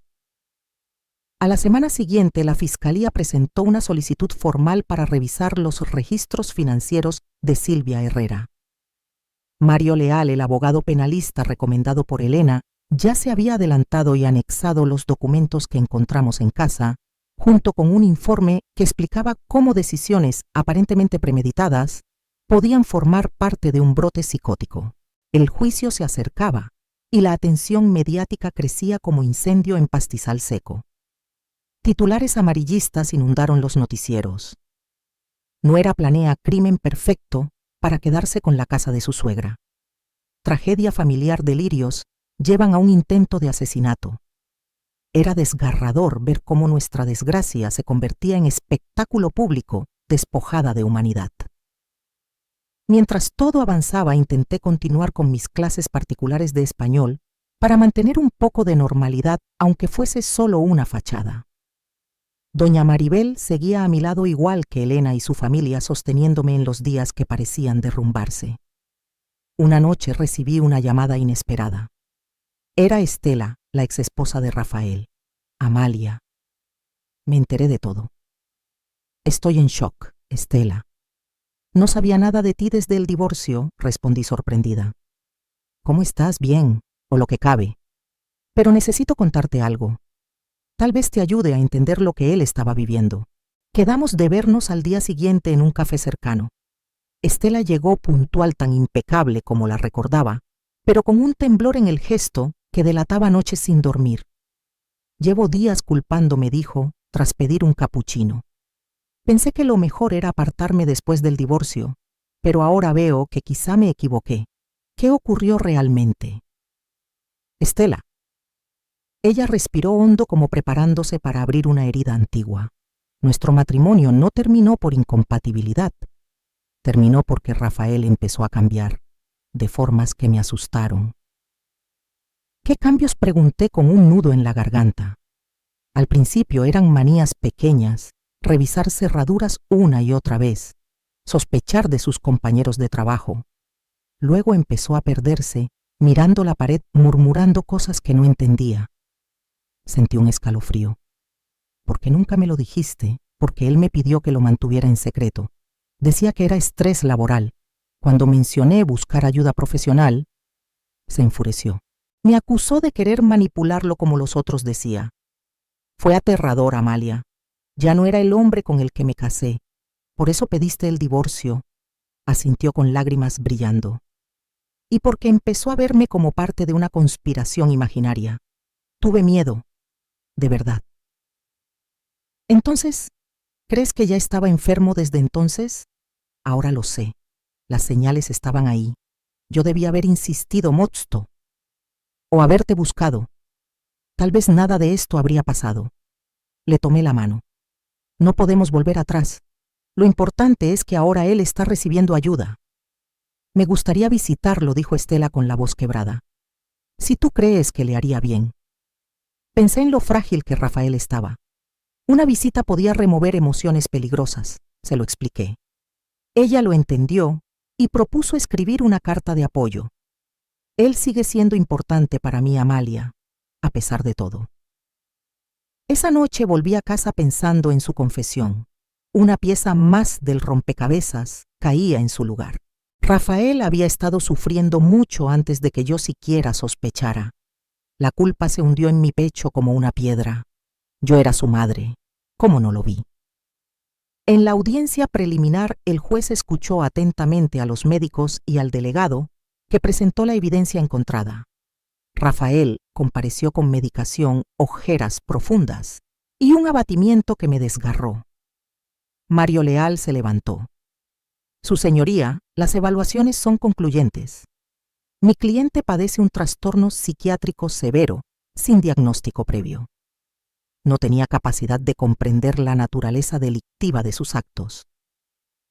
A la semana siguiente, la Fiscalía presentó una solicitud formal para revisar los registros financieros de Silvia Herrera. Mario Leal, el abogado penalista recomendado por Elena, ya se había adelantado y anexado los documentos que encontramos en casa, junto con un informe que explicaba cómo decisiones aparentemente premeditadas podían formar parte de un brote psicótico. El juicio se acercaba y la atención mediática crecía como incendio en pastizal seco. Titulares amarillistas inundaron los noticieros. Nuera planea crimen perfecto para quedarse con la casa de su suegra. Tragedia familiar, delirios llevan a un intento de asesinato. Era desgarrador ver cómo nuestra desgracia se convertía en espectáculo público, despojada de humanidad. Mientras todo avanzaba, intenté continuar con mis clases particulares de español para mantener un poco de normalidad, aunque fuese solo una fachada. Doña Maribel seguía a mi lado igual que Elena y su familia, sosteniéndome en los días que parecían derrumbarse. Una noche recibí una llamada inesperada. Era Estela, la exesposa de Rafael. Amalia. Me enteré de todo. Estoy en shock, Estela. No sabía nada de ti desde el divorcio, respondí sorprendida. ¿Cómo estás? Bien, o lo que cabe. Pero necesito contarte algo. Tal vez te ayude a entender lo que él estaba viviendo. Quedamos de vernos al día siguiente en un café cercano. Estela llegó puntual, tan impecable como la recordaba, pero con un temblor en el gesto que delataba noches sin dormir. Llevo días culpándome, dijo, tras pedir un capuchino. Pensé que lo mejor era apartarme después del divorcio, pero ahora veo que quizá me equivoqué. ¿Qué ocurrió realmente? Estela. Ella respiró hondo como preparándose para abrir una herida antigua. Nuestro matrimonio no terminó por incompatibilidad. Terminó porque Rafael empezó a cambiar, de formas que me asustaron. ¿Qué cambios?, pregunté con un nudo en la garganta. Al principio eran manías pequeñas, revisar cerraduras una y otra vez, sospechar de sus compañeros de trabajo. Luego empezó a perderse, mirando la pared, murmurando cosas que no entendía. Sentí un escalofrío. ¿Por qué nunca me lo dijiste? Porque él me pidió que lo mantuviera en secreto. Decía que era estrés laboral. Cuando mencioné buscar ayuda profesional, se enfureció. Me acusó de querer manipularlo como los otros, decía. Fue aterrador, Amalia. Ya no era el hombre con el que me casé. Por eso pediste el divorcio. asintió con lágrimas brillando. Y porque empezó a verme como parte de una conspiración imaginaria. Tuve miedo, de verdad. Entonces, ¿crees que ya estaba enfermo desde entonces? Ahora lo sé. Las señales estaban ahí. Yo debía haber insistido, Motsto. O haberte buscado. Tal vez nada de esto habría pasado. Le tomé la mano. No podemos volver atrás. Lo importante es que ahora él está recibiendo ayuda. Me gustaría visitarlo, dijo Estela con la voz quebrada. Si tú crees que le haría bien. Pensé en lo frágil que Rafael estaba. Una visita podía remover emociones peligrosas, se lo expliqué. Ella lo entendió y propuso escribir una carta de apoyo. Él sigue siendo importante para mí, Amalia, a pesar de todo. Esa noche volví a casa pensando en su confesión. Una pieza más del rompecabezas caía en su lugar. Rafael había estado sufriendo mucho antes de que yo siquiera sospechara. La culpa se hundió en mi pecho como una piedra. Yo era su madre. ¿Cómo no lo vi? En la audiencia preliminar, el juez escuchó atentamente a los médicos y al delegado, que presentó la evidencia encontrada. Rafael compareció con medicación, ojeras profundas y un abatimiento que me desgarró. Mario Leal se levantó. Su señoría, las evaluaciones son concluyentes. Mi cliente padece un trastorno psiquiátrico severo, sin diagnóstico previo. No tenía capacidad de comprender la naturaleza delictiva de sus actos.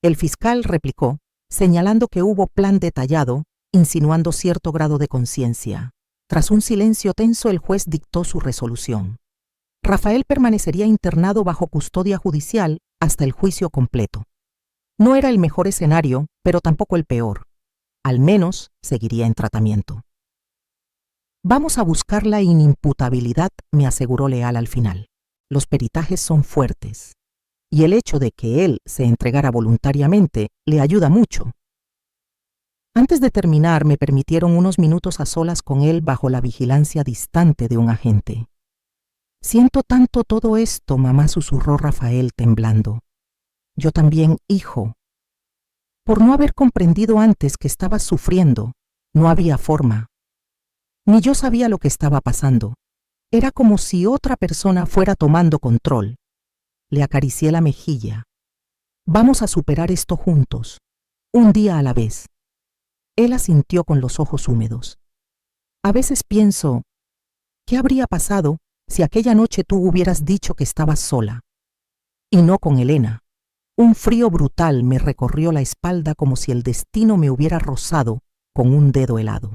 El fiscal replicó, señalando que hubo plan detallado, insinuando cierto grado de conciencia. Tras un silencio tenso, el juez dictó su resolución. Rafael permanecería internado bajo custodia judicial hasta el juicio completo. No era el mejor escenario, pero tampoco el peor. Al menos seguiría en tratamiento. Vamos a buscar la inimputabilidad, me aseguró Leal al final. Los peritajes son fuertes, y el hecho de que él se entregara voluntariamente le ayuda mucho. Antes de terminar, me permitieron unos minutos a solas con él bajo la vigilancia distante de un agente. Siento tanto todo esto, mamá, susurró Rafael temblando. Yo también, hijo. Por no haber comprendido antes que estabas sufriendo, no había forma. Ni yo sabía lo que estaba pasando. Era como si otra persona fuera tomando control. Le acaricié la mejilla. Vamos a superar esto juntos, un día a la vez. Él asintió con los ojos húmedos. A veces pienso, ¿qué habría pasado si aquella noche tú hubieras dicho que estabas sola? Y no con Elena. Un frío brutal me recorrió la espalda como si el destino me hubiera rozado con un dedo helado.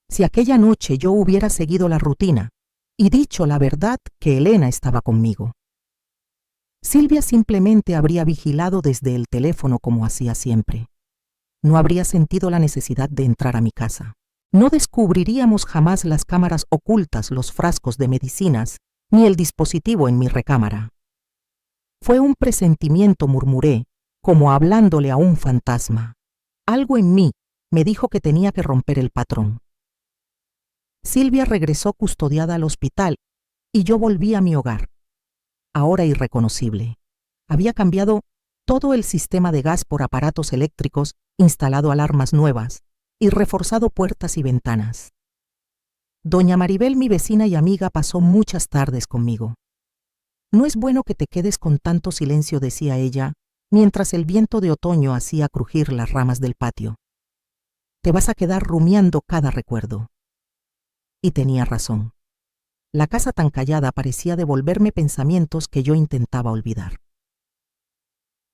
Si aquella noche yo hubiera seguido la rutina y dicho la verdad que Elena estaba conmigo. Silvia simplemente habría vigilado desde el teléfono como hacía siempre. No habría sentido la necesidad de entrar a mi casa. No descubriríamos jamás las cámaras ocultas, los frascos de medicinas, ni el dispositivo en mi recámara. Fue un presentimiento, murmuré, como hablándole a un fantasma. Algo en mí me dijo que tenía que romper el patrón. Silvia regresó custodiada al hospital y yo volví a mi hogar. Ahora irreconocible. Había cambiado todo el sistema de gas por aparatos eléctricos, instalado alarmas nuevas y reforzado puertas y ventanas. Doña Maribel, mi vecina y amiga, pasó muchas tardes conmigo. No es bueno que te quedes con tanto silencio, decía ella, mientras el viento de otoño hacía crujir las ramas del patio. Te vas a quedar rumiando cada recuerdo. Y tenía razón. La casa tan callada parecía devolverme pensamientos que yo intentaba olvidar.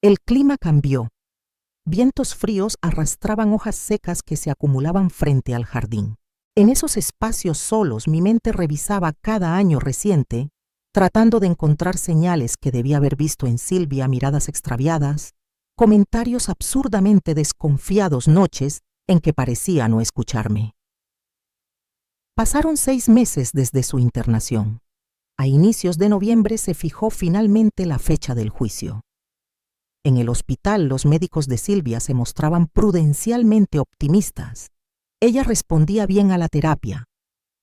El clima cambió. Vientos fríos arrastraban hojas secas que se acumulaban frente al jardín. En esos espacios solos mi mente revisaba cada año reciente, tratando de encontrar señales que debía haber visto en Silvia, miradas extraviadas, comentarios absurdamente desconfiados, noches en que parecía no escucharme. Pasaron 6 meses desde su internación. A inicios de noviembre se fijó finalmente la fecha del juicio. En el hospital, los médicos de Silvia se mostraban prudencialmente optimistas. Ella respondía bien a la terapia,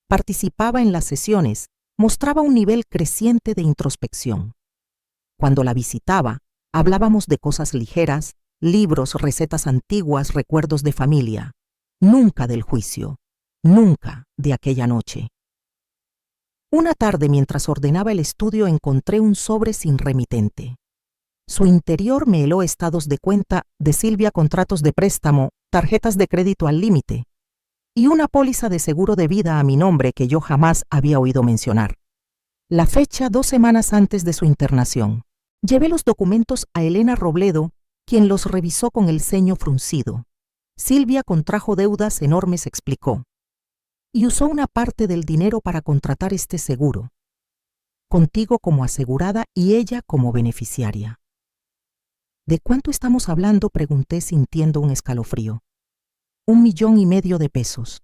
participaba en las sesiones, mostraba un nivel creciente de introspección. Cuando la visitaba, hablábamos de cosas ligeras libros, recetas antiguas, recuerdos de familia. Nunca del juicio, nunca de aquella noche. Una tarde, mientras ordenaba el estudio, encontré un sobre sin remitente. Su interior me heló estados de cuenta de Silvia, contratos de préstamo, tarjetas de crédito al límite y una póliza de seguro de vida a mi nombre que yo jamás había oído mencionar. La fecha 2 semanas antes de su internación. Llevé los documentos a Elena Robledo, quien los revisó con el ceño fruncido. Silvia contrajo deudas enormes, explicó, y usó una parte del dinero para contratar este seguro, contigo como asegurada y ella como beneficiaria. ¿De cuánto estamos hablando?, pregunté sintiendo un escalofrío. 1,5 millones de pesos.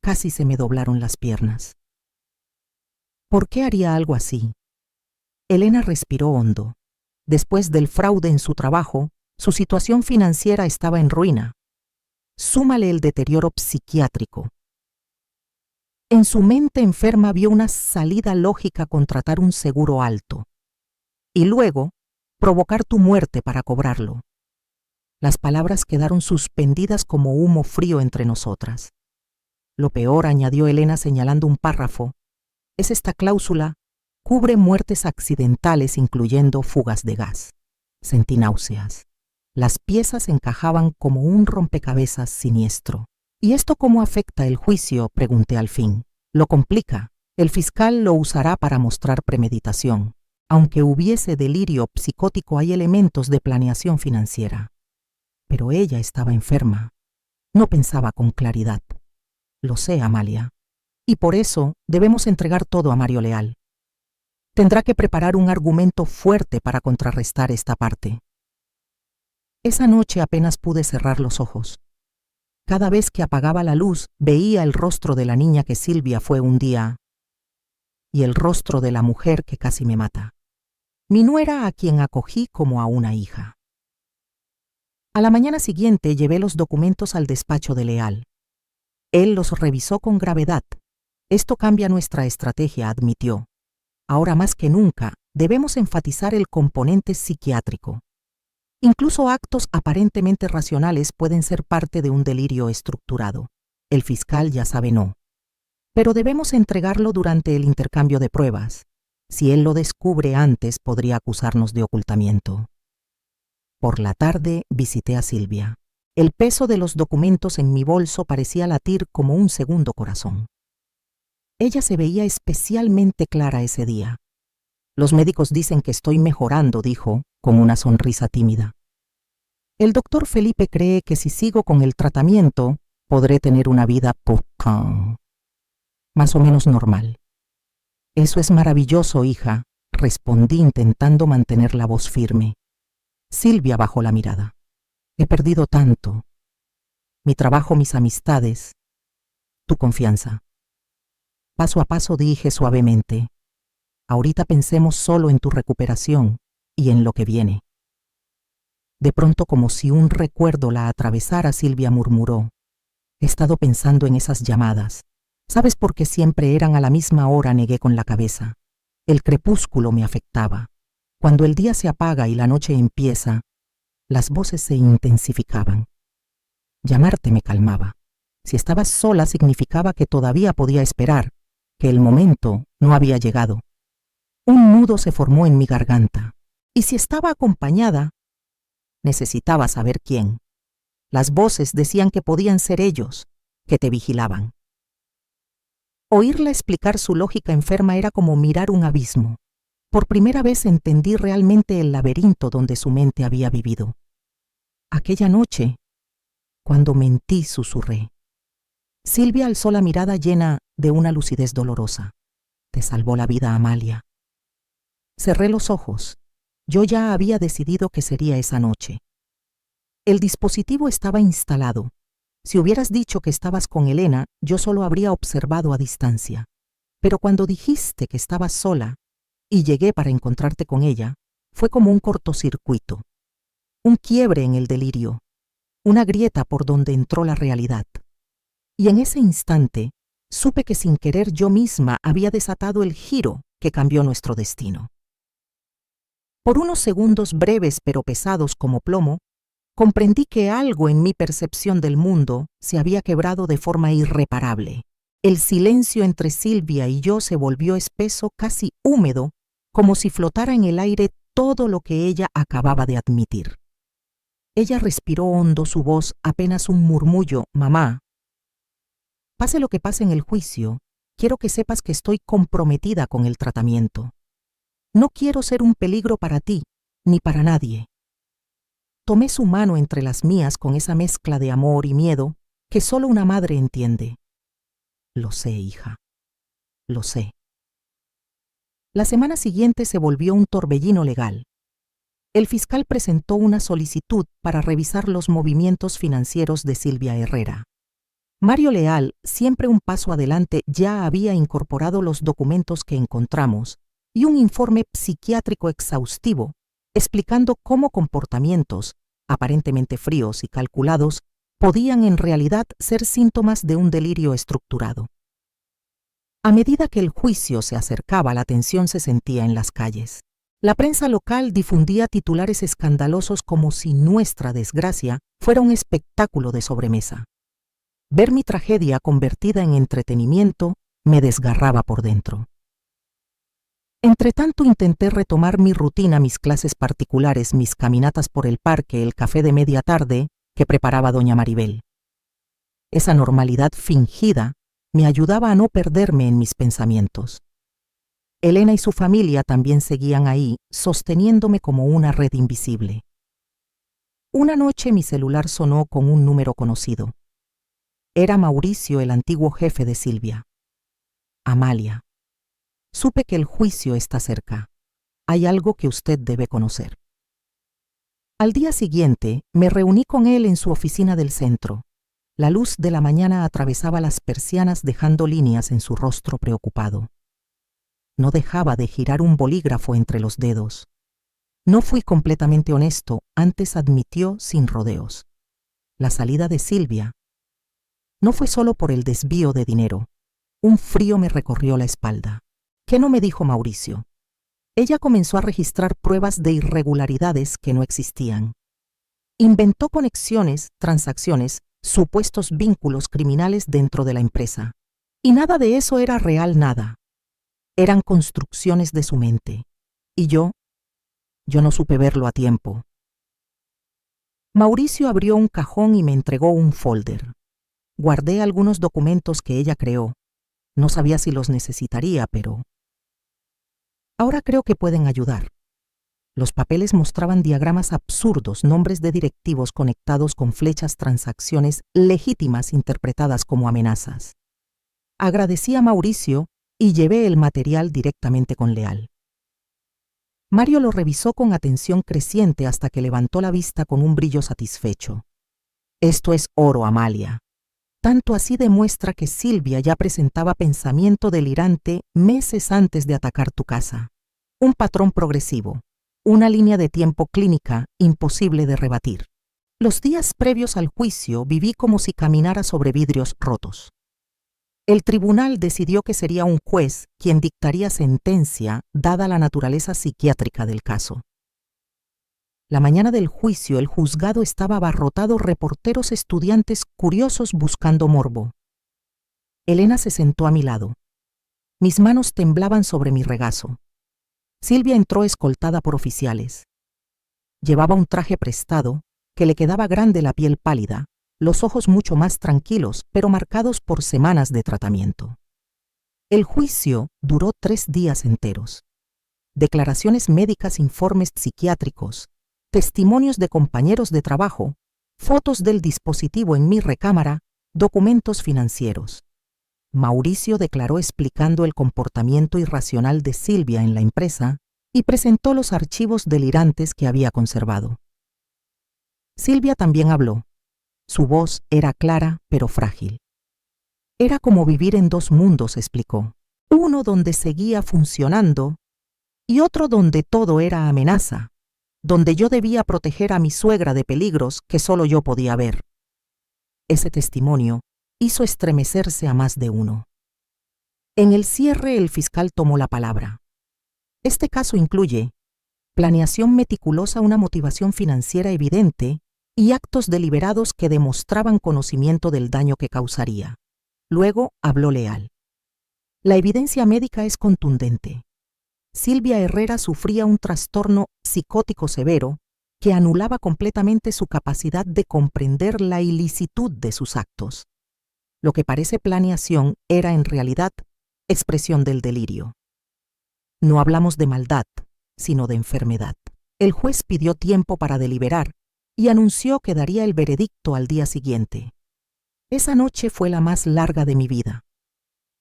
Casi se me doblaron las piernas. ¿Por qué haría algo así? Elena respiró hondo. Después del fraude en su trabajo, su situación financiera estaba en ruina. Súmale el deterioro psiquiátrico. En su mente enferma vio una salida lógica: contratar un seguro alto. Y luego, provocar tu muerte para cobrarlo. Las palabras quedaron suspendidas como humo frío entre nosotras. Lo peor, añadió Elena señalando un párrafo, es esta cláusula: cubre muertes accidentales incluyendo fugas de gas. Sentí náuseas. Las piezas encajaban como un rompecabezas siniestro. ¿Y esto cómo afecta el juicio?, pregunté al fin. Lo complica. El fiscal lo usará para mostrar premeditación. Aunque hubiese delirio psicótico, hay elementos de planeación financiera. Pero ella estaba enferma. No pensaba con claridad. Lo sé, Amalia. Y por eso debemos entregar todo a Mario Leal. Tendrá que preparar un argumento fuerte para contrarrestar esta parte. Esa noche apenas pude cerrar los ojos. Cada vez que apagaba la luz, veía el rostro de la niña que Silvia fue un día y el rostro de la mujer que casi me mata. Mi nuera, a quien acogí como a una hija. A la mañana siguiente llevé los documentos al despacho de Leal. Él los revisó con gravedad. Esto cambia nuestra estrategia, admitió. Ahora más que nunca, debemos enfatizar el componente psiquiátrico. Incluso actos aparentemente racionales pueden ser parte de un delirio estructurado. El fiscal ya sabe no. Pero debemos entregarlo durante el intercambio de pruebas. Si él lo descubre antes, podría acusarnos de ocultamiento. Por la tarde visité a Silvia. El peso de los documentos en mi bolso parecía latir como un segundo corazón. Ella se veía especialmente clara ese día. Los médicos dicen que estoy mejorando, dijo, con una sonrisa tímida. El doctor Felipe cree que si sigo con el tratamiento, podré tener una vida más o menos normal. Eso es maravilloso, hija, respondí intentando mantener la voz firme. Silvia bajó la mirada. He perdido tanto. Mi trabajo, mis amistades, tu confianza. Paso a paso dije suavemente. Ahorita pensemos solo en tu recuperación y en lo que viene. De pronto, como si un recuerdo la atravesara, Silvia murmuró. He estado pensando en esas llamadas. ¿Sabes por qué siempre eran a la misma hora?, negué con la cabeza. El crepúsculo me afectaba. Cuando el día se apaga y la noche empieza, las voces se intensificaban. Llamarte me calmaba. Si estabas sola significaba que todavía podía esperar, que el momento no había llegado. Un nudo se formó en mi garganta. Y si estaba acompañada, necesitaba saber quién. Las voces decían que podían ser ellos, que te vigilaban. Oírla explicar su lógica enferma era como mirar un abismo. Por primera vez entendí realmente el laberinto donde su mente había vivido. Aquella noche, cuando mentí, susurré. Silvia alzó la mirada llena de una lucidez dolorosa. Te salvó la vida, Amalia. Cerré los ojos. Yo ya había decidido que sería esa noche. El dispositivo estaba instalado. Si hubieras dicho que estabas con Elena, yo solo habría observado a distancia. Pero cuando dijiste que estabas sola y llegué para encontrarte con ella, fue como un cortocircuito, un quiebre en el delirio, una grieta por donde entró la realidad. Y en ese instante, supe que sin querer yo misma había desatado el giro que cambió nuestro destino. Por unos segundos breves pero pesados como plomo, Comprendí que algo en mi percepción del mundo se había quebrado de forma irreparable. El silencio entre Silvia y yo se volvió espeso, casi húmedo, como si flotara en el aire todo lo que ella acababa de admitir. Ella respiró hondo, su voz apenas un murmullo: «Mamá, pase lo que pase en el juicio, quiero que sepas que estoy comprometida con el tratamiento. No quiero ser un peligro para ti, ni para nadie». Tomé su mano entre las mías con esa mezcla de amor y miedo que solo una madre entiende. «Lo sé, hija, lo sé». La semana siguiente se volvió un torbellino legal. El fiscal presentó una solicitud para revisar los movimientos financieros de Silvia Herrera. Mario Leal, siempre un paso adelante, ya había incorporado los documentos que encontramos y un informe psiquiátrico exhaustivo, explicando cómo comportamientos, aparentemente fríos y calculados, podían en realidad ser síntomas de un delirio estructurado. A medida que el juicio se acercaba, la tensión se sentía en las calles. La prensa local difundía titulares escandalosos como si nuestra desgracia fuera un espectáculo de sobremesa. Ver mi tragedia convertida en entretenimiento me desgarraba por dentro. Entretanto intenté retomar mi rutina, mis clases particulares, mis caminatas por el parque, el café de media tarde que preparaba doña Maribel. Esa normalidad fingida me ayudaba a no perderme en mis pensamientos. Elena y su familia también seguían ahí, sosteniéndome como una red invisible. Una noche mi celular sonó con un número conocido. Era Mauricio, el antiguo jefe de Silvia. «Amalia, supe que el juicio está cerca. Hay algo que usted debe conocer». Al día siguiente me reuní con él en su oficina del centro. La luz de la mañana atravesaba las persianas dejando líneas en su rostro preocupado. No dejaba de girar un bolígrafo entre los dedos. No fui completamente honesto, antes admitió sin rodeos. La salida de Silvia no fue solo por el desvío de dinero. Un frío me recorrió la espalda. ¿Qué no me dijo Mauricio? Ella comenzó a registrar pruebas de irregularidades que no existían. Inventó conexiones, transacciones, supuestos vínculos criminales dentro de la empresa. Y nada de eso era real, nada. Eran construcciones de su mente. Y yo no supe verlo a tiempo. Mauricio abrió un cajón y me entregó un folder. Guardé algunos documentos que ella creó. No sabía si los necesitaría, pero ahora creo que pueden ayudar. Los papeles mostraban diagramas absurdos, nombres de directivos conectados con flechas, transacciones legítimas interpretadas como amenazas. Agradecí a Mauricio y llevé el material directamente con Leal. Mario lo revisó con atención creciente hasta que levantó la vista con un brillo satisfecho. «Esto es oro, Amalia. Tanto así demuestra que Silvia ya presentaba pensamiento delirante meses antes de atacar tu casa. Un patrón progresivo, una línea de tiempo clínica imposible de rebatir. Los días previos al juicio viví como si caminara sobre vidrios rotos. El tribunal decidió que sería un juez quien dictaría sentencia dada la naturaleza psiquiátrica del caso. La mañana del juicio el juzgado estaba abarrotado, reporteros, estudiantes curiosos buscando morbo. Elena se sentó a mi lado. Mis manos temblaban sobre mi regazo. Silvia entró escoltada por oficiales. Llevaba un traje prestado que le quedaba grande la piel pálida, los ojos mucho más tranquilos, pero marcados por semanas de tratamiento. El juicio duró 3 días enteros. Declaraciones médicas, informes psiquiátricos, testimonios de compañeros de trabajo, fotos del dispositivo en mi recámara, documentos financieros. Mauricio declaró explicando el comportamiento irracional de Silvia en la empresa y presentó los archivos delirantes que había conservado. Silvia también habló. Su voz era clara pero frágil. Era como vivir en 2 mundos, explicó. Uno donde seguía funcionando y otro donde todo era amenaza, donde yo debía proteger a mi suegra de peligros que solo yo podía ver. Ese testimonio hizo estremecerse a más de uno. En el cierre el fiscal tomó la palabra. Este caso incluye planeación meticulosa, una motivación financiera evidente y actos deliberados que demostraban conocimiento del daño que causaría. Luego habló Leal. La evidencia médica es contundente. Silvia Herrera sufría un trastorno psicótico severo que anulaba completamente su capacidad de comprender la ilicitud de sus actos. Lo que parece planeación era en realidad expresión del delirio. No hablamos de maldad, sino de enfermedad. El juez pidió tiempo para deliberar y anunció que daría el veredicto al día siguiente. Esa noche fue la más larga de mi vida.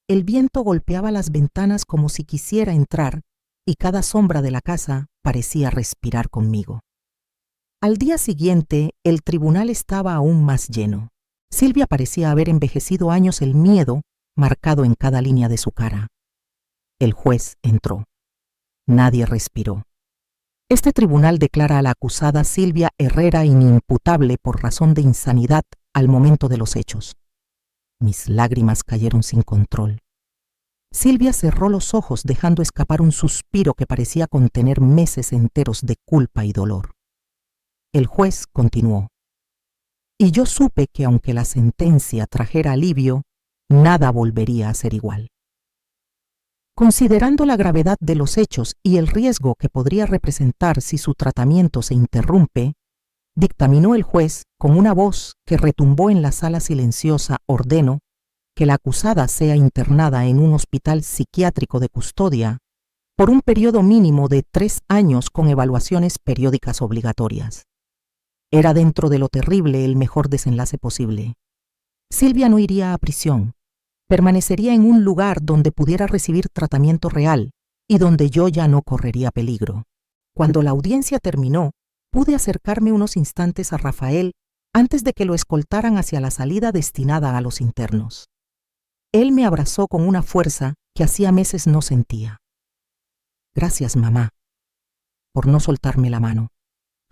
El viento golpeaba las ventanas como si quisiera entrar y cada sombra de la casa parecía respirar conmigo. Al día siguiente, el tribunal estaba aún más lleno. Silvia parecía haber envejecido años el miedo marcado en cada línea de su cara. El juez entró. Nadie respiró. Este tribunal declara a la acusada Silvia Herrera inimputable por razón de insanidad al momento de los hechos. Mis lágrimas cayeron sin control. Silvia cerró los ojos dejando escapar un suspiro que parecía contener meses enteros de culpa y dolor. El juez continuó. Y yo supe que aunque la sentencia trajera alivio, nada volvería a ser igual. Considerando la gravedad de los hechos y el riesgo que podría representar si su tratamiento se interrumpe, dictaminó el juez con una voz que retumbó en la sala silenciosa: ordeno que la acusada sea internada en un hospital psiquiátrico de custodia por un periodo mínimo de 3 años con evaluaciones periódicas obligatorias. Era dentro de lo terrible el mejor desenlace posible. Silvia no iría a prisión. Permanecería en un lugar donde pudiera recibir tratamiento real y donde yo ya no correría peligro. Cuando la audiencia terminó, pude acercarme unos instantes a Rafael antes de que lo escoltaran hacia la salida destinada a los internos. Él me abrazó con una fuerza que hacía meses no sentía. Gracias, mamá, por no soltarme la mano.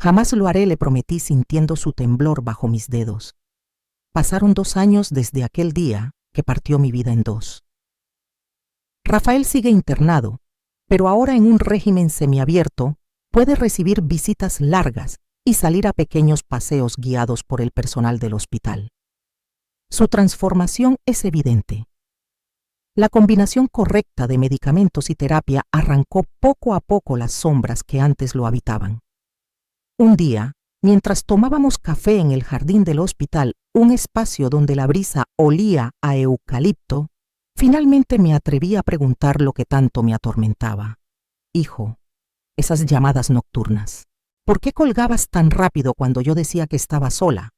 Jamás lo haré, le prometí sintiendo su temblor bajo mis dedos. Pasaron 2 años desde aquel día que partió mi vida en 2. Rafael sigue internado, pero ahora en un régimen semiabierto puede recibir visitas largas y salir a pequeños paseos guiados por el personal del hospital. Su transformación es evidente. La combinación correcta de medicamentos y terapia arrancó poco a poco las sombras que antes lo habitaban. Un día, mientras tomábamos café en el jardín del hospital, un espacio donde la brisa olía a eucalipto, finalmente me atreví a preguntar lo que tanto me atormentaba. Hijo, esas llamadas nocturnas, ¿por qué colgabas tan rápido cuando yo decía que estaba sola?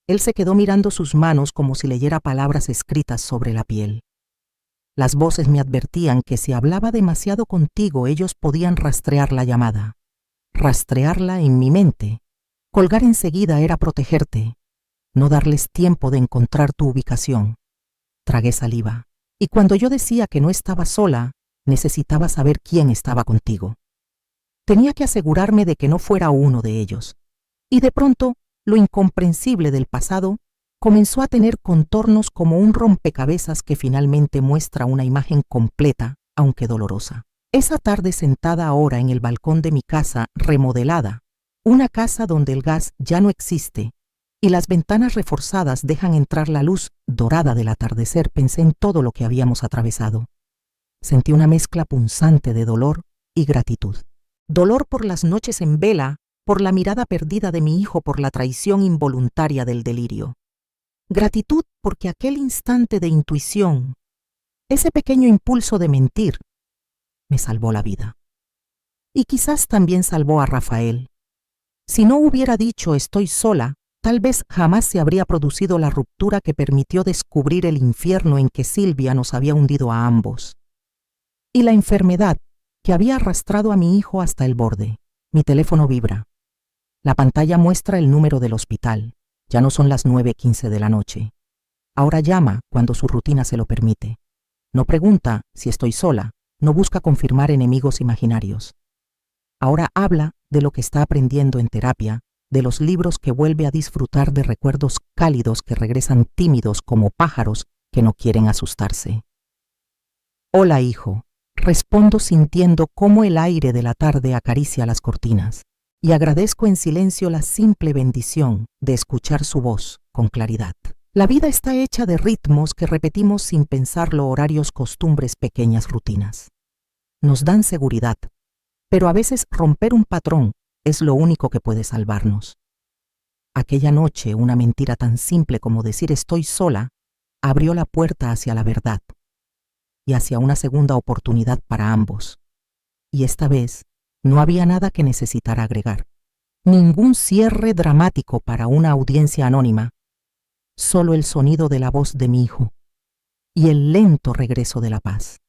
Él se quedó mirando sus manos como si leyera palabras escritas sobre la piel. Las voces me advertían que si hablaba demasiado contigo, ellos podían rastrear la llamada. Rastrearla en mi mente. Colgar enseguida era protegerte, no darles tiempo de encontrar tu ubicación. Tragué saliva, y cuando yo decía que no estaba sola, necesitaba saber quién estaba contigo. Tenía que asegurarme de que no fuera uno de ellos. Y de pronto, lo incomprensible del pasado comenzó a tener contornos como un rompecabezas que finalmente muestra una imagen completa, aunque dolorosa. Esa tarde sentada ahora en el balcón de mi casa remodelada, una casa donde el gas ya no existe y las ventanas reforzadas dejan entrar la luz dorada del atardecer, pensé en todo lo que habíamos atravesado. Sentí una mezcla punzante de dolor y gratitud. Dolor por las noches en vela, por la mirada perdida de mi hijo, por la traición involuntaria del delirio. Gratitud porque aquel instante de intuición, ese pequeño impulso de mentir, me salvó la vida. Y quizás también salvó a Rafael. Si no hubiera dicho estoy sola, tal vez jamás se habría producido la ruptura que permitió descubrir el infierno en que Silvia nos había hundido a ambos. Y la enfermedad que había arrastrado a mi hijo hasta el borde. Mi teléfono vibra. La pantalla muestra el número del hospital. Ya no son las 9:15 de la noche. Ahora llama cuando su rutina se lo permite. No pregunta si estoy sola. No busca confirmar enemigos imaginarios. Ahora habla de lo que está aprendiendo en terapia, de los libros que vuelve a disfrutar, de recuerdos cálidos que regresan tímidos como pájaros que no quieren asustarse. Hola, hijo, respondo sintiendo cómo el aire de la tarde acaricia las cortinas. y agradezco en silencio la simple bendición de escuchar su voz con claridad. La vida está hecha de ritmos que repetimos sin pensarlo, horarios, costumbres, pequeñas rutinas. Nos dan seguridad, pero a veces romper un patrón es lo único que puede salvarnos. Aquella noche, una mentira tan simple como decir estoy sola abrió la puerta hacia la verdad y hacia una segunda oportunidad para ambos. Y esta vez no había nada que necesitara agregar, ningún cierre dramático para una audiencia anónima, solo el sonido de la voz de mi hijo y el lento regreso de la paz.